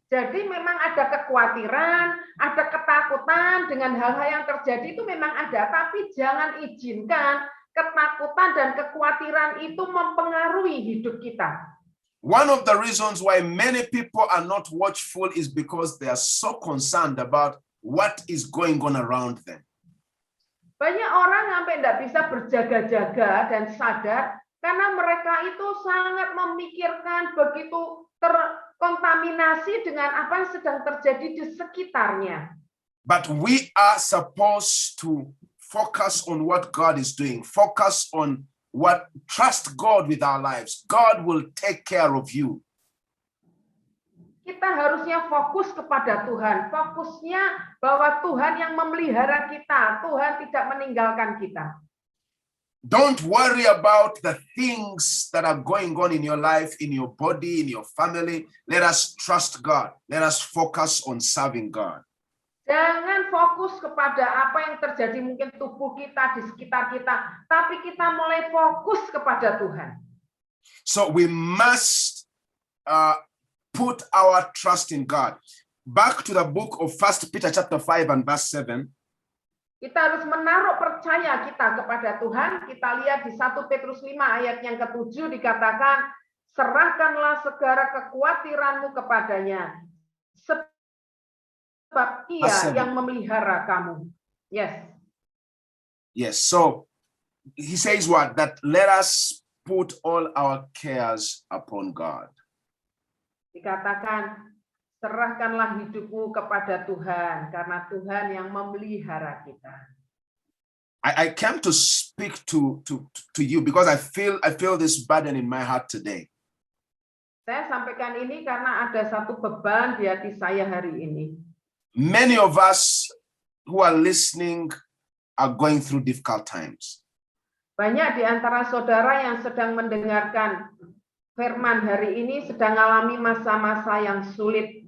Jadi memang ada kekhawatiran, ada ketakutan dengan hal-hal yang terjadi itu memang ada. Tapi jangan izinkan ketakutan dan kekhawatiran itu mempengaruhi hidup kita. One of the reasons why many people are not watchful is because they are so concerned about what is going on around them. Banyak orang sampai tidak bisa berjaga-jaga dan sadar karena mereka itu sangat memikirkan, begitu terkontaminasi dengan apa yang sedang terjadi di sekitarnya. But we are supposed to focus on what God is doing. Focus on trust God with our lives. God will take care of you. Kita harusnya fokus kepada Tuhan. Fokusnya bahwa Tuhan yang memelihara kita. Tuhan tidak meninggalkan kita. Don't worry about the things that are going on in your life, in your body, in your family. Let us trust God. Let us focus on serving God. Jangan fokus kepada apa yang terjadi mungkin tubuh kita, di sekitar kita. Tapi kita mulai fokus kepada Tuhan. So we must put our trust in God. Back to the book of 1 Peter chapter 5 and verse 7. Kita harus menaruh percaya kita kepada Tuhan. Kita lihat di 1 Petrus 5 ayat yang ke-7 dikatakan, serahkanlah segala kekhawatiranmu kepadanya. Sebab Ia yang memelihara kamu. Yes. Yes. So he says what? That let us put all our cares upon God. Dikatakan, serahkanlah hidupmu kepada Tuhan, karena Tuhan yang memelihara kita. I came to speak to you because I feel this burden in my heart today. Saya sampaikan ini karena ada satu beban di hati saya hari ini. Many of us who are listening are going through difficult times. Banyak di antara saudara yang sedang mendengarkan firman hari ini sedang mengalami masa-masa yang sulit.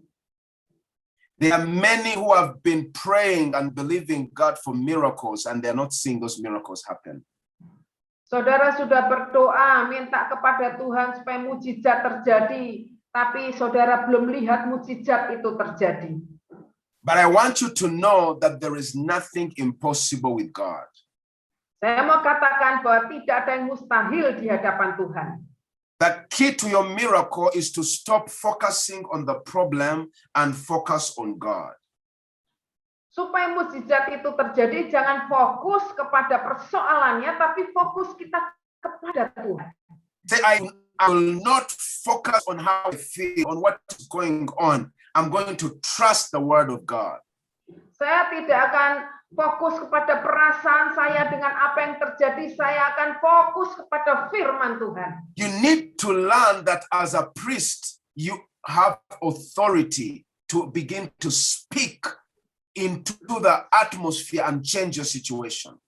There are many who have been praying and believing God for miracles and they're not seeing those miracles happen. Saudara sudah berdoa minta kepada Tuhan supaya mujizat terjadi, tapi saudara belum lihat mujizat itu terjadi. But I want you to know that there is nothing impossible with God. Saya mau katakan bahwa tidak ada yang mustahil di hadapan Tuhan. The key to your miracle is to stop focusing on the problem and focus on God. Supaya mujizat itu terjadi, jangan fokus kepada persoalannya, tapi fokus kita kepada Tuhan. Say, I will not focus on how I feel, on what is going on. I'm going to trust the word of God. Saya tidak akan fokus kepada perasaan saya dengan apa yang terjadi. Saya akan fokus kepada firman Tuhan. You need to learn that as a priest, you have authority to begin to speak into the atmosphere and change your situation.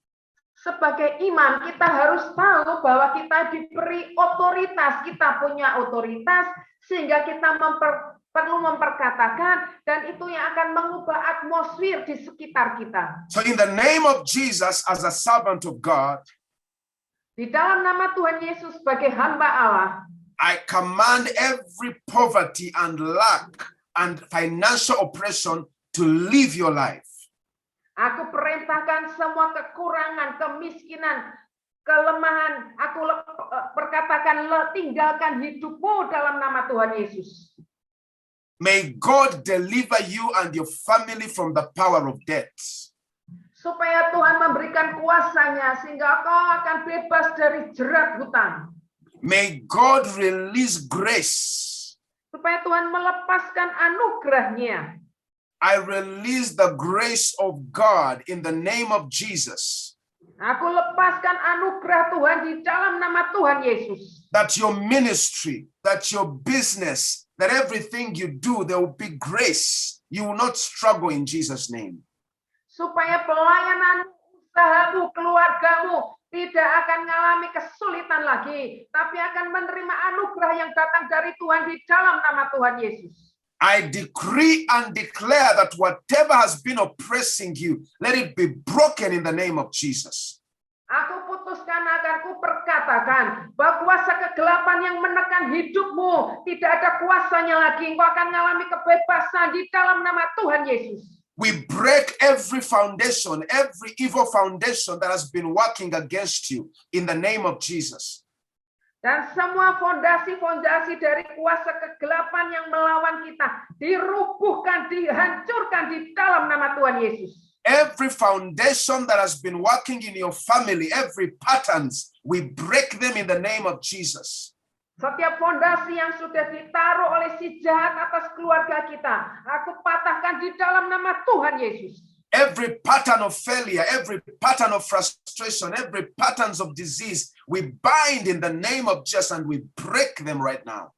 Sebagai imam, kita harus tahu bahwa kita diberi otoritas. Kita punya otoritas sehingga kita perlu memperkatakan, dan itu yang akan mengubah atmosfer di sekitar kita. So in the name of Jesus, as a servant of God, di dalam nama Tuhan Yesus sebagai hamba Allah, I command every poverty and lack and financial oppression to leave your life. Aku perintahkan semua kekurangan, kemiskinan, kelemahan, aku perkatakan tinggalkan hidupmu dalam nama Tuhan Yesus. May God deliver you and your family from the power of death. Supaya Tuhan memberikan kuasanya sehingga kau akan bebas dari jerat hutang. May God release grace. Supaya Tuhan melepaskan anugerahnya. I release the grace of God in the name of Jesus. Aku lepaskan anugerah Tuhan di dalam nama Tuhan Yesus. That your ministry, that your business, that everything you do, there will be grace. You will not struggle in Jesus' name. Supaya pelayanan, usahamu, keluargamu tidak akan mengalami kesulitan lagi, tapi akan menerima anugerah yang datang dari Tuhan di dalam nama Tuhan Yesus. I decree and declare that whatever has been oppressing you, let it be broken in the name of Jesus. Aku putuskan akan ku perkatakan bahwa kuasa kegelapan yang menekan hidupmu tidak ada kuasanya lagi. Engkau akan mengalami kebebasan di dalam nama Tuhan Yesus. We break every foundation, every evil foundation that has been working against you in the name of Jesus. Dan semua fondasi-fondasi dari kuasa kegelapan yang melawan kita dirubuhkan, dihancurkan di dalam nama Tuhan Yesus. Every foundation that has been working in your family, every patterns, we break them in the name of Jesus. Setiap fondasi yang sudah ditaruh oleh si jahat atas keluarga kita, aku patahkan di dalam nama Tuhan Yesus. Every pattern of failure, every pattern of frustration, every patterns of disease, we bind in the name of Jesus and we break them right now.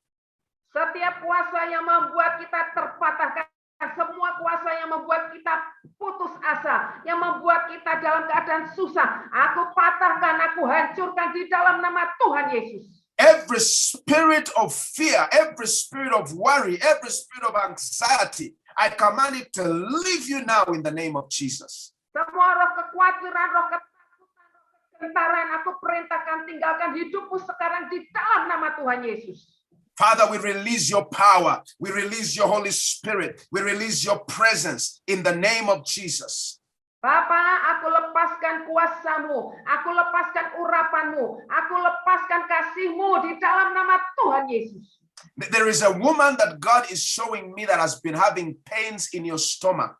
Setiap kuasa yang membuat kita terpatahkan, semua kuasa yang membuat kita putus asa, yang membuat kita dalam keadaan susah, aku patahkan, aku hancurkan di dalam nama Tuhan Yesus. Every spirit of fear, every spirit of worry, every spirit of anxiety, I command it to leave you now in the name of Jesus. Semua roh kekhawatiran, roh ketakutan, roh kegentaran, aku perintahkan tinggalkan hidupmu sekarang di dalam nama Tuhan Yesus. Father, we release your power. We release your Holy Spirit. We release your presence in the name of Jesus. Bapa, aku lepaskan kuasamu, aku lepaskan urapanmu, aku lepaskan kasihmu di dalam nama Tuhan Yesus. There is a woman that God is showing me that has been having pains in your stomach.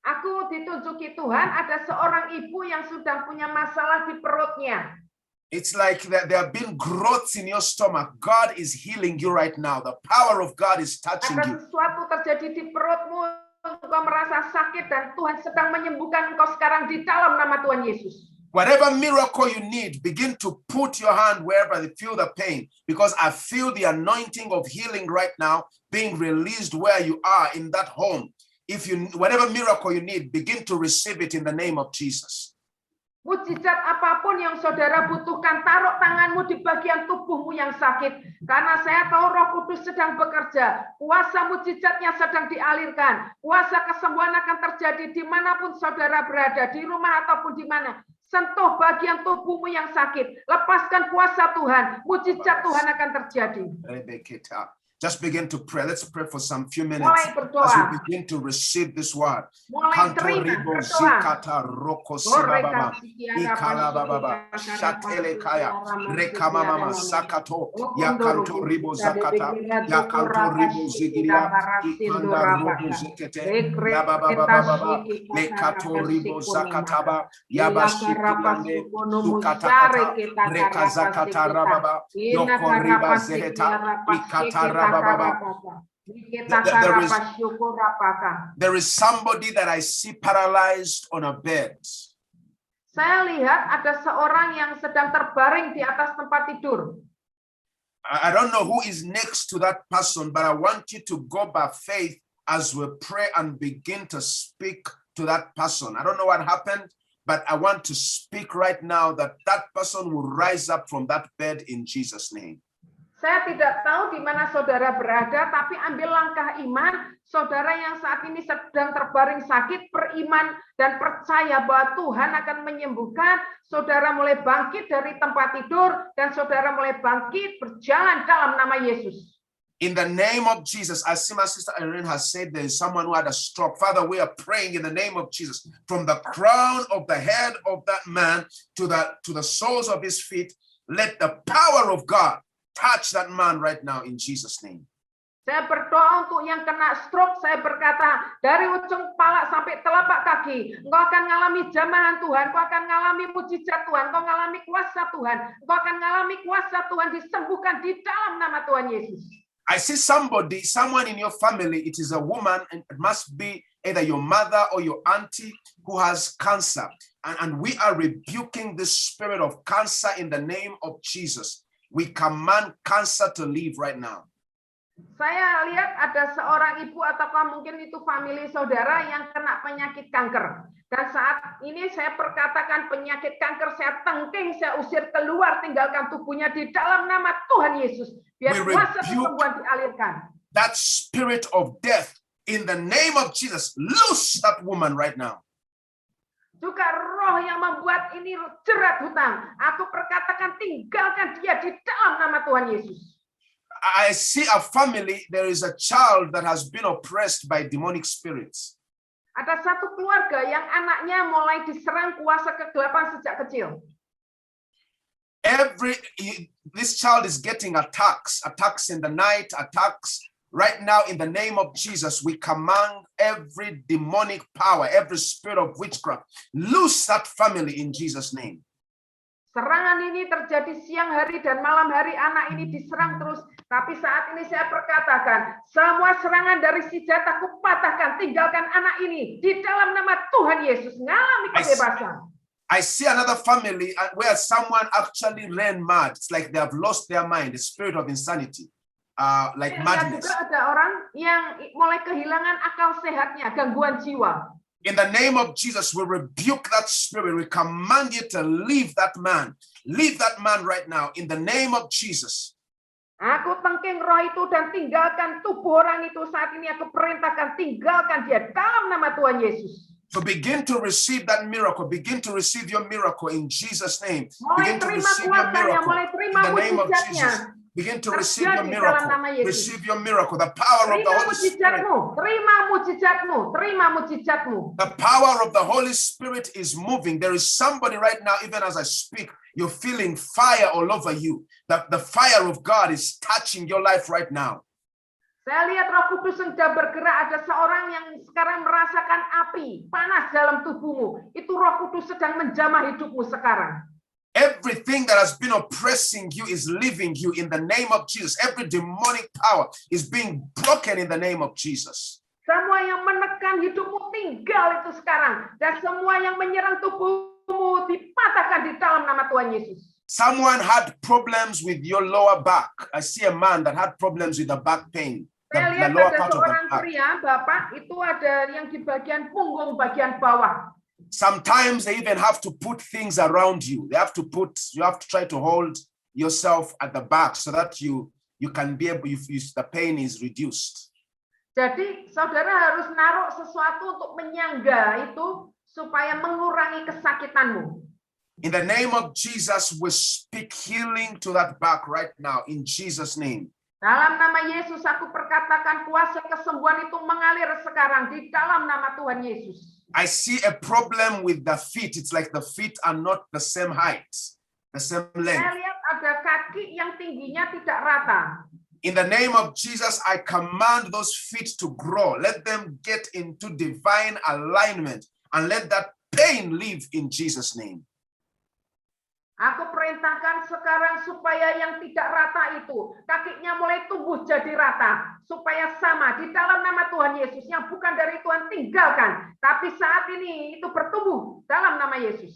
Aku ditunjuki Tuhan ada seorang ibu yang sudah punya masalah di perutnya. It's like that there have been growths in your stomach. God is healing you right now. The power of God is touching Ada you. sesuatu terjadi di perutmu. Engkau merasa sakit dan Tuhan sedang menyembuhkan engkau sekarang di dalam nama Tuhan Yesus. Whatever miracle you need, begin to put your hand wherever you feel the pain, because I feel the anointing of healing right now being released where you are in that home. If you, whatever miracle you need, begin to receive it in the name of Jesus. Mujizat apapun yang saudara butuhkan, taruh tanganmu di bagian tubuhmu yang sakit. Karena saya tahu Roh Kudus sedang bekerja. Kuasa mujizatnya sedang dialirkan. Kuasa kesembuhan akan terjadi dimanapun saudara berada, di rumah ataupun di mana. Sentuh bagian tubuhmu yang sakit. Lepaskan kuasa Tuhan. Mujizat Tuhan akan terjadi. Just begin to pray. Let's pray for some few minutes Mulai berdoa. as we begin to receive this word. Mulai terima berdoa. There is somebody that I see paralyzed on a bed. Saya lihat ada seorang yang sedang terbaring di atas tempat tidur. I don't know who is next to that person, but I want you to go by faith as we pray and begin to speak to that person. I don't know what happened, but I want to speak right now that that person will rise up from that bed in Jesus' name. Saya tidak tahu di mana saudara berada, tapi ambil langkah iman. Saudara yang saat ini sedang terbaring sakit, beriman dan percaya bahwa Tuhan akan menyembuhkan. Saudara mulai bangkit dari tempat tidur, dan saudara mulai bangkit berjalan dalam nama Yesus. In the name of Jesus, I see my sister Irene has said there is someone who had a stroke. Father, we are praying in the name of Jesus, from the crown of the head of that man to the soles of his feet. Let the power of God touch that man right now in Jesus' name. Saya berdoa untuk yang kena stroke. Saya berkata, dari ujung kepala sampai telapak kaki, engkau akan mengalami jamahan Tuhan, engkau akan mengalami mujizat Tuhan, engkau mengalami kuasa Tuhan, engkau akan mengalami kuasa Tuhan disembuhkan di dalam nama Tuhan Yesus. I see someone in your family, it is a woman, and it must be either your mother or your auntie who has cancer. And we are rebuking this spirit of cancer in the name of Jesus. We command cancer to leave right now. Saya lihat ada seorang ibu ataukah mungkin itu famili saudara yang kena penyakit kanker. Dan saat ini saya perkatakan penyakit kanker saya tengking, saya usir keluar, tinggalkan tubuhnya di dalam nama Tuhan Yesus. Biar kuasa kesembuhan dialirkan. That spirit of death in the name of Jesus, loose that woman right now. Juga roh yang membuat ini jerat hutang, aku perkatakan tinggalkan dia di dalam nama Tuhan Yesus. I see a family, there is a child that has been oppressed by demonic spirits. Ada satu keluarga yang anaknya mulai diserang kuasa kegelapan sejak kecil. This child is getting attacks in the night, attacks. Right now, in the name of Jesus, we command every demonic power, every spirit of witchcraft, loose that family in Jesus' name. Serangan ini terjadi siang hari dan malam hari, anak ini diserang terus. Tapi saat ini saya perkatakan, semua serangan dari si jahat aku patahkan, tinggalkan anak ini. Di dalam nama Tuhan Yesus, ngalami kebebasan. I see another family where someone actually ran mad. It's like they have lost their mind, the spirit of insanity. Like madness. Juga ada orang yang mulai kehilangan akal sehatnya, gangguan jiwa. In the name of Jesus, we rebuke that spirit. We command you to leave that man. Leave that man right now in the name of Jesus. Aku tengking roh itu dan tinggalkan tubuh orang itu saat ini. Aku perintahkan tinggalkan dia dalam nama Tuhan Yesus. So begin to receive that miracle. Begin to receive your miracle in Jesus' name. Begin to receive your miracle in the name of Jesus. Begin to receive your miracle. Receive your miracle. The power of the Holy Spirit. Terima mujizatmu. Terima mujizatmu. The power of the Holy Spirit is moving. There is somebody right now, even as I speak, you're feeling fire all over you. The fire of God is touching your life right now. Saya lihat Roh Kudus sedang bergerak. Ada seorang yang sekarang merasakan api panas dalam tubuhmu. Itu Roh Kudus sedang menjamah hidupmu sekarang. Everything that has been oppressing you is leaving you in the name of Jesus. Every demonic power is being broken in the name of Jesus. Semua yang menekan hidupmu tinggal itu sekarang. Dan semua yang menyerang tubuhmu dipatahkan di dalam nama Tuhan Yesus. Someone had problems with your lower back. I see a man that had problems with the back pain. Saya lihat ada seorang pria, Bapak, itu ada yang di bagian punggung, bagian bawah. Sometimes they even have to put things around you. You have to try to hold yourself at the back so that you can be able, the pain is reduced. Jadi saudara harus naruh sesuatu untuk menyangga itu supaya mengurangi kesakitanmu. In the name of Jesus, we speak healing to that back right now in Jesus' name. Dalam nama Yesus aku perkatakan kuasa kesembuhan itu mengalir sekarang di dalam nama Tuhan Yesus. I see a problem with the feet. It's like the feet are not the same height, the same length. Saya lihat ada kaki yang tingginya tidak rata. In the name of Jesus, I command those feet to grow. Let them get into divine alignment and let that pain leave in Jesus' name. Aku perintahkan sekarang supaya yang tidak rata itu kakinya mulai tumbuh jadi rata, supaya sama di dalam nama Tuhan Yesus. Yang bukan dari Tuhan tinggalkan, tapi saat ini itu bertumbuh dalam nama Yesus.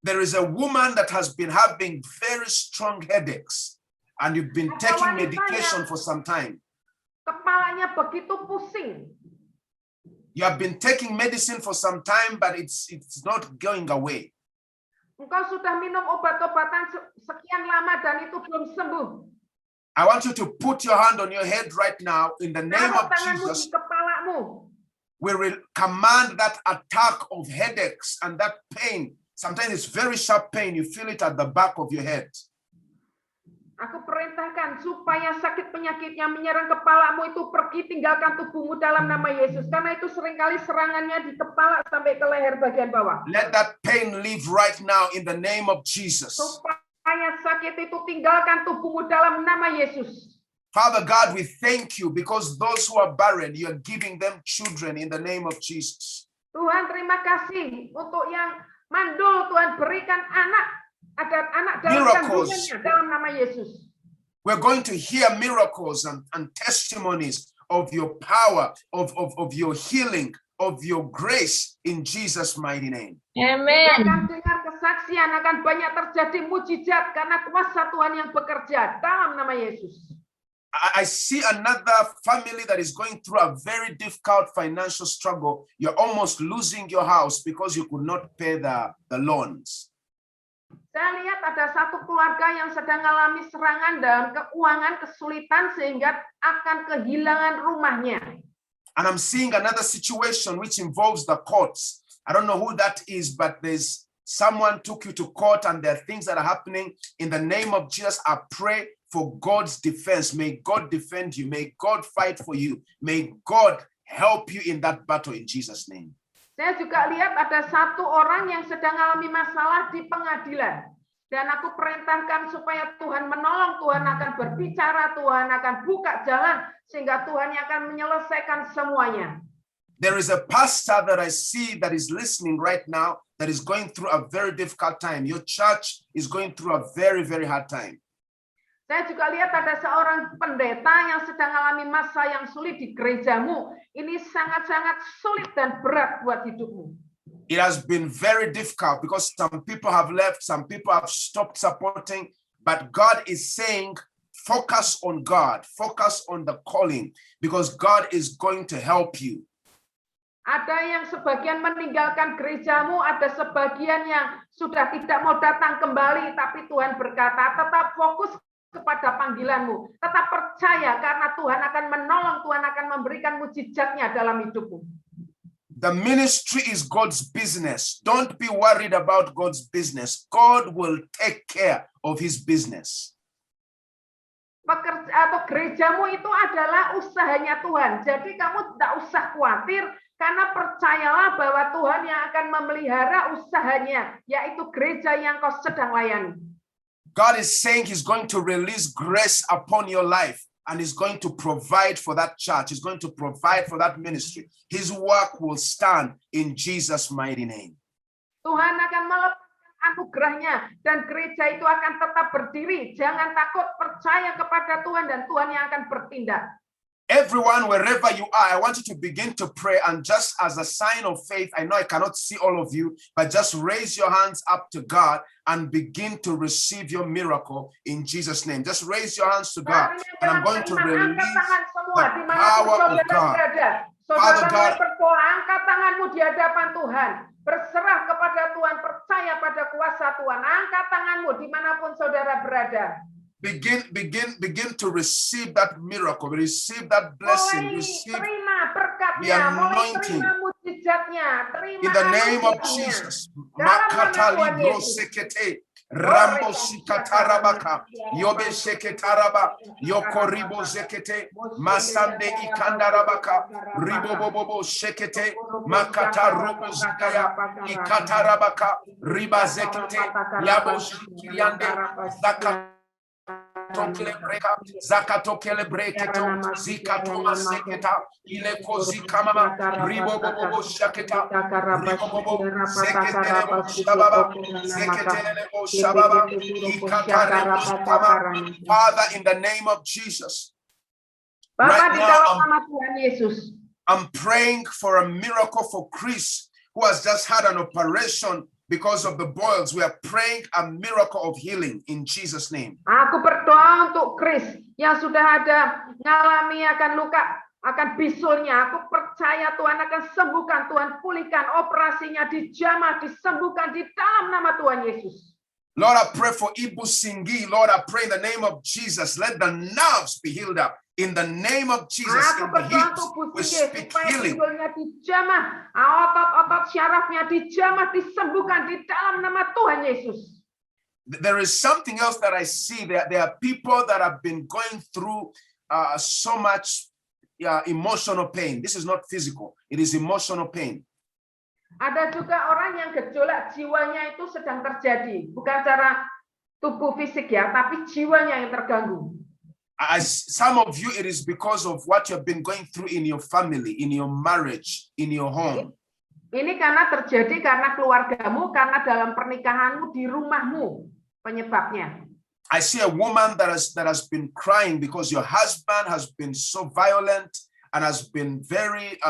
There is a woman that has been having very strong headaches and you've been taking medication for some time. Kepalanya begitu pusing. You have been taking medicine for some time, but it's not going away. Engkau sudah minum obat-obatan sekian lama dan itu belum sembuh. I want you to put your hand on your head right now in the name Taruh of tanganmu di Jesus. kepalamu. We will command that attack of headaches and that pain. Sometimes it's very sharp pain. You feel it at the back of your head. Aku perintahkan supaya sakit penyakit yang menyerang kepalamu itu pergi, tinggalkan tubuhmu dalam nama Yesus. Karena itu seringkali serangannya di kepala sampai ke leher bagian bawah. Let that pain leave right now in the name of Jesus. Supaya sakit itu tinggalkan tubuhmu dalam nama Yesus. Father God, we thank you because those who are barren, you are giving them children in the name of Jesus. Tuhan, terima kasih untuk yang mandul. Tuhan, berikan anak. Ada anak dalam kandungannya dalam nama Yesus. We're going to hear miracles and testimonies of your power, of your healing, of your grace in Jesus' mighty name. Amen. Akan dengar kesaksian, akan banyak terjadi mujizat karena kuasa Tuhan yang bekerja dalam nama Yesus. I see another family that is going through a very difficult financial struggle. You're almost losing your house because you could not pay the loans. Saya lihat ada satu keluarga yang sedang mengalami serangan dalam keuangan, kesulitan sehingga akan kehilangan rumahnya. And I'm seeing another situation which involves the courts. I don't know who that is, but there's someone took you to court and there are things that are happening. In the name of Jesus, I pray for God's defense. May God defend you. May God fight for you. May God help you in that battle in Jesus' name. Saya juga lihat ada satu orang yang sedang mengalami masalah di pengadilan. Dan aku perintahkan supaya Tuhan menolong, Tuhan akan berbicara, Tuhan akan buka jalan, sehingga Tuhan yang akan menyelesaikan semuanya. There is a pastor that I see that is listening right now that is going through a very difficult time. Your church is going through a very, very hard time. Saya juga lihat ada seorang pendeta yang sedang mengalami masa yang sulit di gerejamu. Ini sangat-sangat sulit dan berat buat hidupmu. It has been very difficult because some people have left, some people have stopped supporting, but God is saying, focus on God, focus on the calling, because God is going to help you. Ada yang sebagian meninggalkan gerejamu, ada sebagian yang sudah tidak mau datang kembali, tapi Tuhan berkata, tetap fokus kepada panggilanmu. Tetap percaya karena Tuhan akan menolong, Tuhan akan memberikan mujizatnya dalam hidupmu. The ministry is God's business. Don't be worried about God's business. God will take care of his business. Pekerja atau gerejamu itu adalah usahanya Tuhan. Jadi kamu tidak usah khawatir karena percayalah bahwa Tuhan yang akan memelihara usahanya, yaitu gereja yang kau sedang layani. God is saying he's going to release grace upon your life and he's going to provide for that church. He's going to provide for that ministry. His work will stand in Jesus' mighty name. Tuhan akan melepaskan anugerahnya dan gereja itu akan tetap berdiri. Jangan takut, percaya kepada Tuhan dan Tuhan yang akan bertindak. Everyone, wherever you are, I want you to begin to pray, and just as a sign of faith, I know I cannot see all of you, but just raise your hands up to God and begin to receive your miracle in Jesus' name. Just raise your hands to God, and I'm going to release the power of God. Father God, berdoa, angkat tanganmu di hadapan Tuhan. Berserah kepada Tuhan, percaya pada kuasa Tuhan. Angkat tanganmu dimanapun saudara berada. Begin to receive that miracle, receive that blessing, receive the anointing in the name of Jesus. Makatali brosekete, rambo sikatarabaka, yobe seketaraba, yokoribo zekete, masande ikandarabaka, ribobobobo sekete, makata robo zikaya, ikatarabaka, riba zekete, yabo shikiriande, zaka zakatokele breketo zikatoma seketa ile kozika mama ribobobo shaketa ribobobo seketele shababa seketele shababa ikatare kama. Father, in the name of Jesus, right now I'm praying for a miracle for Chris, who has just had an operation because of the boils. We are praying a miracle of healing in Jesus' name. Aku berdoa untuk Chris yang sudah ada ngalami akan luka, akan bisulnya. Aku percaya Tuhan akan sembuhkan, Tuhan pulihkan, operasinya dijamah, disembuhkan di dalam nama Tuhan Yesus. Lord, I pray for Ibu Singgi. Lord, I pray in the name of Jesus, let the nerves be healed up. In the name of Jesus, Aku in the berdoa hips, tubuh we Singgi speak supaya healing. pinggulnya dijamah, otot-otot syarafnya dijamah, disembuhkan di dalam nama Tuhan Yesus. There is something else that I see. There are people that have been going through so much emotional pain. This is not physical. It is emotional pain. Ada juga orang yang gejolak jiwanya itu sedang terjadi. Bukan secara tubuh fisik ya, tapi jiwanya yang terganggu. Some of you, it is because of what you have been going through in your family, in your marriage, in your home. Ini karena terjadi karena keluargamu, karena dalam pernikahanmu, di rumahmu penyebabnya. I see a woman that has been crying because your husband has been so violent and has been very,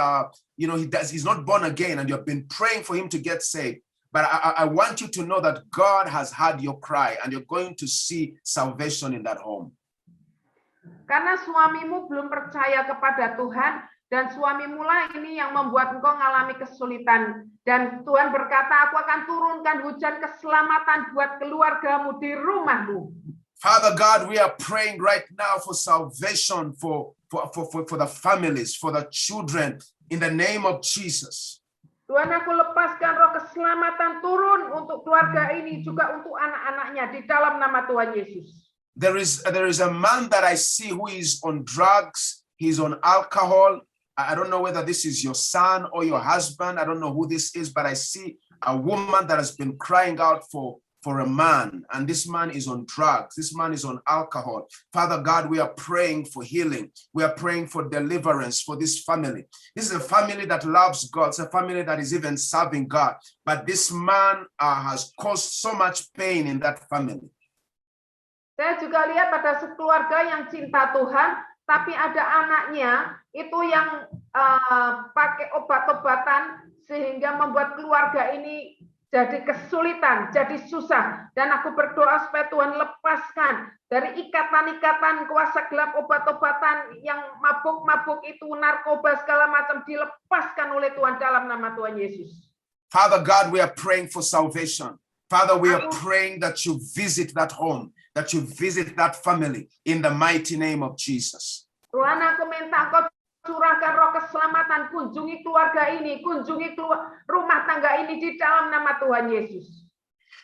he's not born again, and you have been praying for him to get saved. But I want you to know that God has heard your cry, and you're going to see salvation in that home. Karena suamimu belum percaya kepada Tuhan, dan suamimu lah ini yang membuat engkau mengalami kesulitan. Dan Tuhan berkata, aku akan turunkan hujan keselamatan buat keluargamu di rumahmu. Father God, we are praying right now for salvation for the families, for the children, in the name of Jesus. Tuhan, aku lepaskan roh keselamatan turun untuk keluarga ini, juga untuk anak-anaknya di dalam nama Tuhan Yesus. There is a man that I see who is on drugs. He's on alcohol. I don't know whether this is your son or your husband. I don't know who this is, but I see a woman that has been crying out for a man, and this man is on drugs. This man is on alcohol. Father God, we are praying for healing. We are praying for deliverance for this family. This is a family that loves God. It's a family that is even serving God. But this man has caused so much pain in that family. Saya juga lihat ada sekeluarga yang cinta Tuhan, tapi ada anaknya itu yang pakai obat-obatan sehingga membuat keluarga ini jadi kesulitan, jadi susah. Dan aku berdoa supaya Tuhan lepaskan dari ikatan-ikatan kuasa gelap obat-obatan yang mabuk-mabuk itu, narkoba segala macam, dilepaskan oleh Tuhan dalam nama Tuhan Yesus. Father God, we are praying for salvation. Father, we are praying that you visit that home, that you visit that family in the mighty name of Jesus. Tuhan, aku minta Engkau curahkan roh keselamatan, kunjungi keluarga ini, kunjungi rumah tangga ini di dalam nama Tuhan Yesus.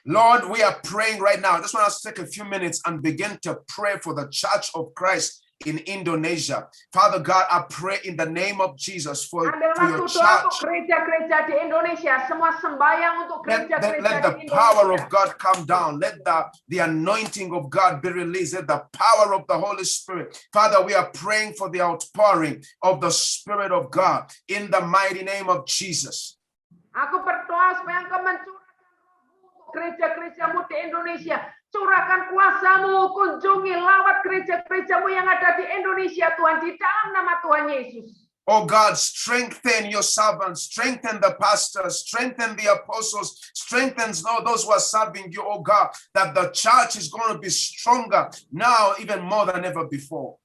Lord, we are praying right now. I just want us to take a few minutes and begin to pray for the Church of Christ in Indonesia. Father God, I pray in the name of Jesus for your church. Gereja-gereja di Indonesia, semua sembahyang untuk gereja-gereja let the power of God come down. Let the anointing of God be released. Let the power of the Holy Spirit. Father, we are praying for the outpouring of the Spirit of God in the mighty name of Jesus. Aku berdoa supaya Engkau mencurahkan roh-Mu gereja-gerejamu di Indonesia. Curahkan kuasa-Mu, kunjungi, lawat gereja-gerejamu yang ada di Indonesia, Tuhan, di dalam nama Tuhan Yesus. Oh God, strengthen your servants, strengthen the pastors, strengthen the apostles, strengthen those who are serving you, oh God, that the church is going to be stronger now, even more than ever before.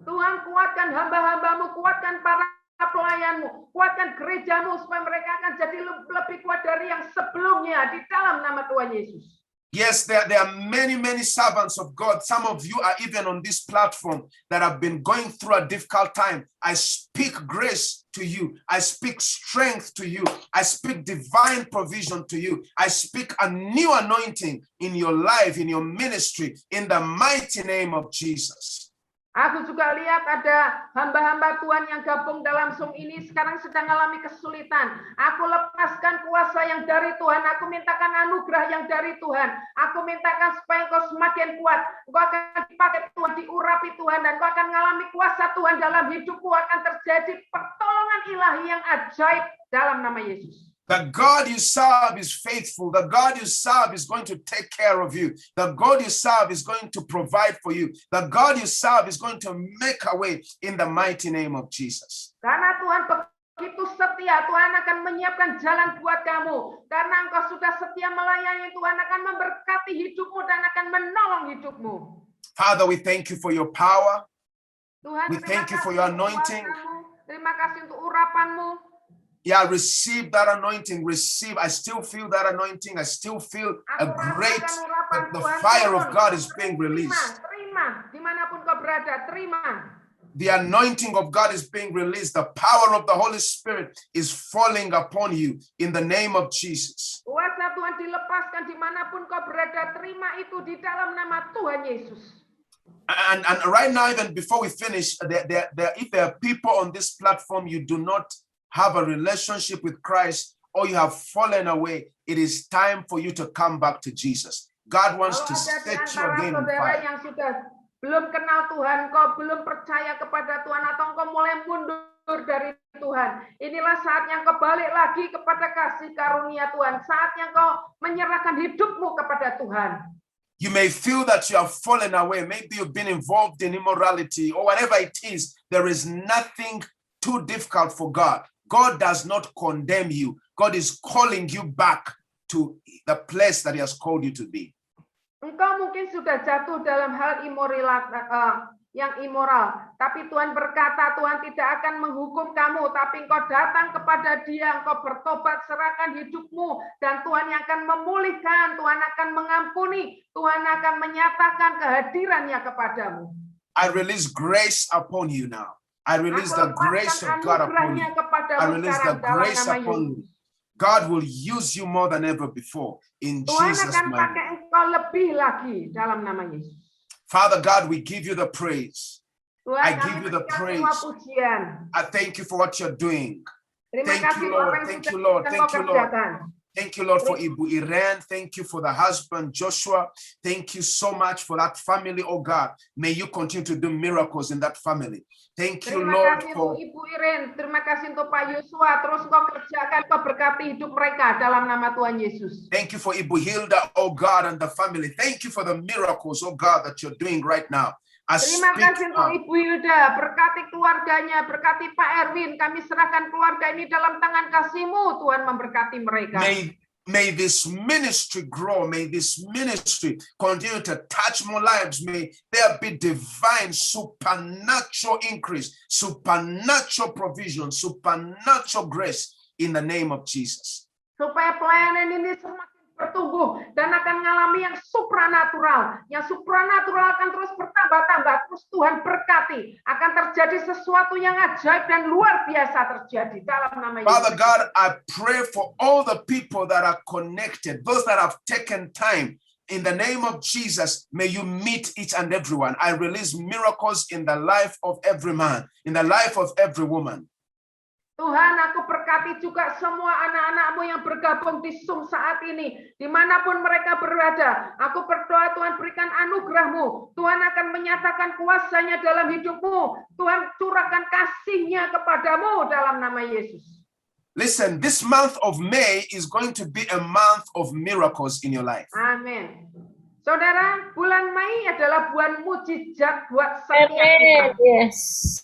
Tuhan, kuatkan hamba-hambamu, kuatkan para pelayanmu, kuatkan gerejamu, supaya mereka akan jadi lebih kuat dari yang sebelumnya, di dalam nama Tuhan Yesus. Yes, there are many servants of God. Some of you are even on this platform that have been going through a difficult time. I speak grace to you. I speak strength to you. I speak divine provision to you. I speak a new anointing in your life, in your ministry, in the mighty name of Jesus. Aku juga lihat ada hamba-hamba Tuhan yang gabung dalam Zoom ini sekarang sedang mengalami kesulitan. Aku lepaskan kuasa yang dari Tuhan. Aku mintakan anugerah yang dari Tuhan. Aku mintakan supaya engkau semakin kuat. Engkau akan dipakai Tuhan, diurapi Tuhan. Dan engkau akan mengalami kuasa Tuhan dalam hidupmu. Akan terjadi pertolongan ilahi yang ajaib dalam nama Yesus. The God you serve is faithful. The God you serve is going to take care of you. The God you serve is going to provide for you. The God you serve is going to make a way in the mighty name of Jesus. Karena Tuhan begitu setia, Tuhan akan menyiapkan jalan buat kamu. Karena engkau sudah setia melayani, Tuhan akan memberkati hidupmu dan akan menolong hidupmu. Father, we thank you for your power. Tuhan, we thank you for your anointing. Terima kasih untuk urapanmu. Yeah, receive that anointing. Receive. I still feel that anointing. I still feel a great urapan the Tuhan fire turun. of God is being released. Terima, dimanapun kau berada, terima. The anointing of God is being released. The power of the Holy Spirit is falling upon you in the name of Jesus. Kuasa Tuhan dilepaskan dimanapun kau berada, terima itu di dalam nama Tuhan Yesus. And right now, even before we finish, if there are people on this platform, you do not have a relationship with Christ or you have fallen away, it is time for you to come back to Jesus. God wants to set you again on fire. Yang sudah belum kenal Tuhan, kau belum percaya kepada Tuhan, atau kau mulai mundur dari Tuhan, inilah saatnya kau balik lagi kepada kasih karunia Tuhan, saatnya kau menyerahkan hidupmu kepada Tuhan. You may feel that you have fallen away. Maybe you've been involved in immorality or whatever it is. There is nothing too difficult for God. God does not condemn you. God is calling you back to the place that He has called you to be. Engkau mungkin sudah jatuh dalam hal yang immoral, tapi Tuhan berkata Tuhan tidak akan menghukum kamu, tapi engkau datang kepada Dia, engkau bertobat, serahkan hidupmu, dan Tuhan yang akan memulihkan, Tuhan akan mengampuni, Tuhan akan menyatakan kehadirannya kepadamu. I release grace upon you now. I release the grace of God upon you. I release the grace upon you. God will use you more than ever before in Jesus' Tuhan akan name. pakai engkau lebih lagi dalam nama Yesus. Father God, we give you the praise. Tuhan, I give you the praise. I thank you for what you're doing. Terima Thank you, Lord. Thank you, Lord. Thank you, Lord. Thank you, Lord, for Ibu Iren. Thank you for the husband, Joshua. Thank you so much for that family, oh God. May you continue to do miracles in that family. Thank you, Lord, for Ibu Iren. Terima kasih untuk Pak Yosua. Terus kau kerjakan, kau berkati hidup mereka dalam nama Tuhan Yesus. Thank you for Ibu Hilda, oh God, and the family. Thank you for the miracles, oh God, that you're doing right now. Terima kasih untuk Ibu Hilda, berkati keluarganya, berkati Pak Erwin. Kami serahkan keluarga ini dalam tangan kasih-Mu, Tuhan memberkati mereka. May this ministry grow. May this ministry continue to touch more lives. May there be divine, supernatural increase, supernatural provision, supernatural grace in the name of Jesus. Supaya pelayanan ini semakin bertumbuh dan akan mengalami yang supranatural. Yang supranatural akan terus bertambah-tambah. Terus Tuhan berkati. Akan terjadi sesuatu yang ajaib dan luar biasa terjadi dalam nama Yesus. Father God, I pray for all the people that are connected, those that have taken time. In the name of Jesus, may you meet each and everyone. I release miracles in the life of every man, in the life of every woman. Tuhan, aku berkati juga semua anak-anak-Mu yang bergabung di Zoom saat ini. Dimanapun mereka berada, aku berdoa Tuhan berikan anugerah-Mu. Tuhan akan menyatakan kuasa-Nya dalam hidup-Mu. Tuhan curahkan kasih-Nya kepadamu dalam nama Yesus. Listen, this month of May is going to be a month of miracles in your life. Amin. Saudara, bulan Mei adalah bulan mujizat buat setiap kita. Yes.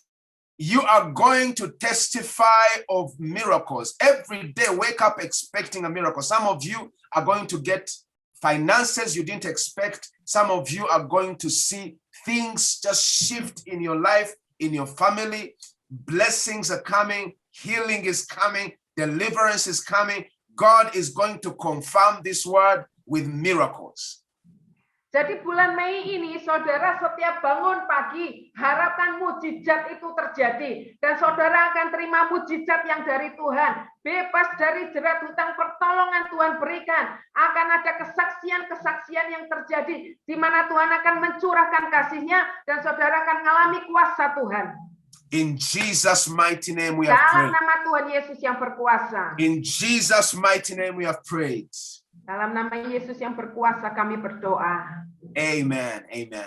You are going to testify of miracles. Every day, wake up expecting a miracle. Some of you are going to get finances you didn't expect. Some of you are going to see things just shift in your life, in your family. Blessings are coming. Healing is coming. Deliverance is coming. God is going to confirm this word with miracles. Jadi bulan Mei ini, saudara setiap bangun pagi, harapkan mujizat itu terjadi. Dan saudara akan terima mujizat yang dari Tuhan. Bebas dari jerat hutang, pertolongan Tuhan berikan. Akan ada kesaksian-kesaksian yang terjadi, di mana Tuhan akan mencurahkan kasih-Nya, dan saudara akan mengalami kuasa Tuhan. In Jesus' mighty name we have prayed. Dalam nama Tuhan Yesus yang berkuasa. In Jesus' mighty name we have prayed. Dalam nama Yesus yang berkuasa kami berdoa. Amen. Amen.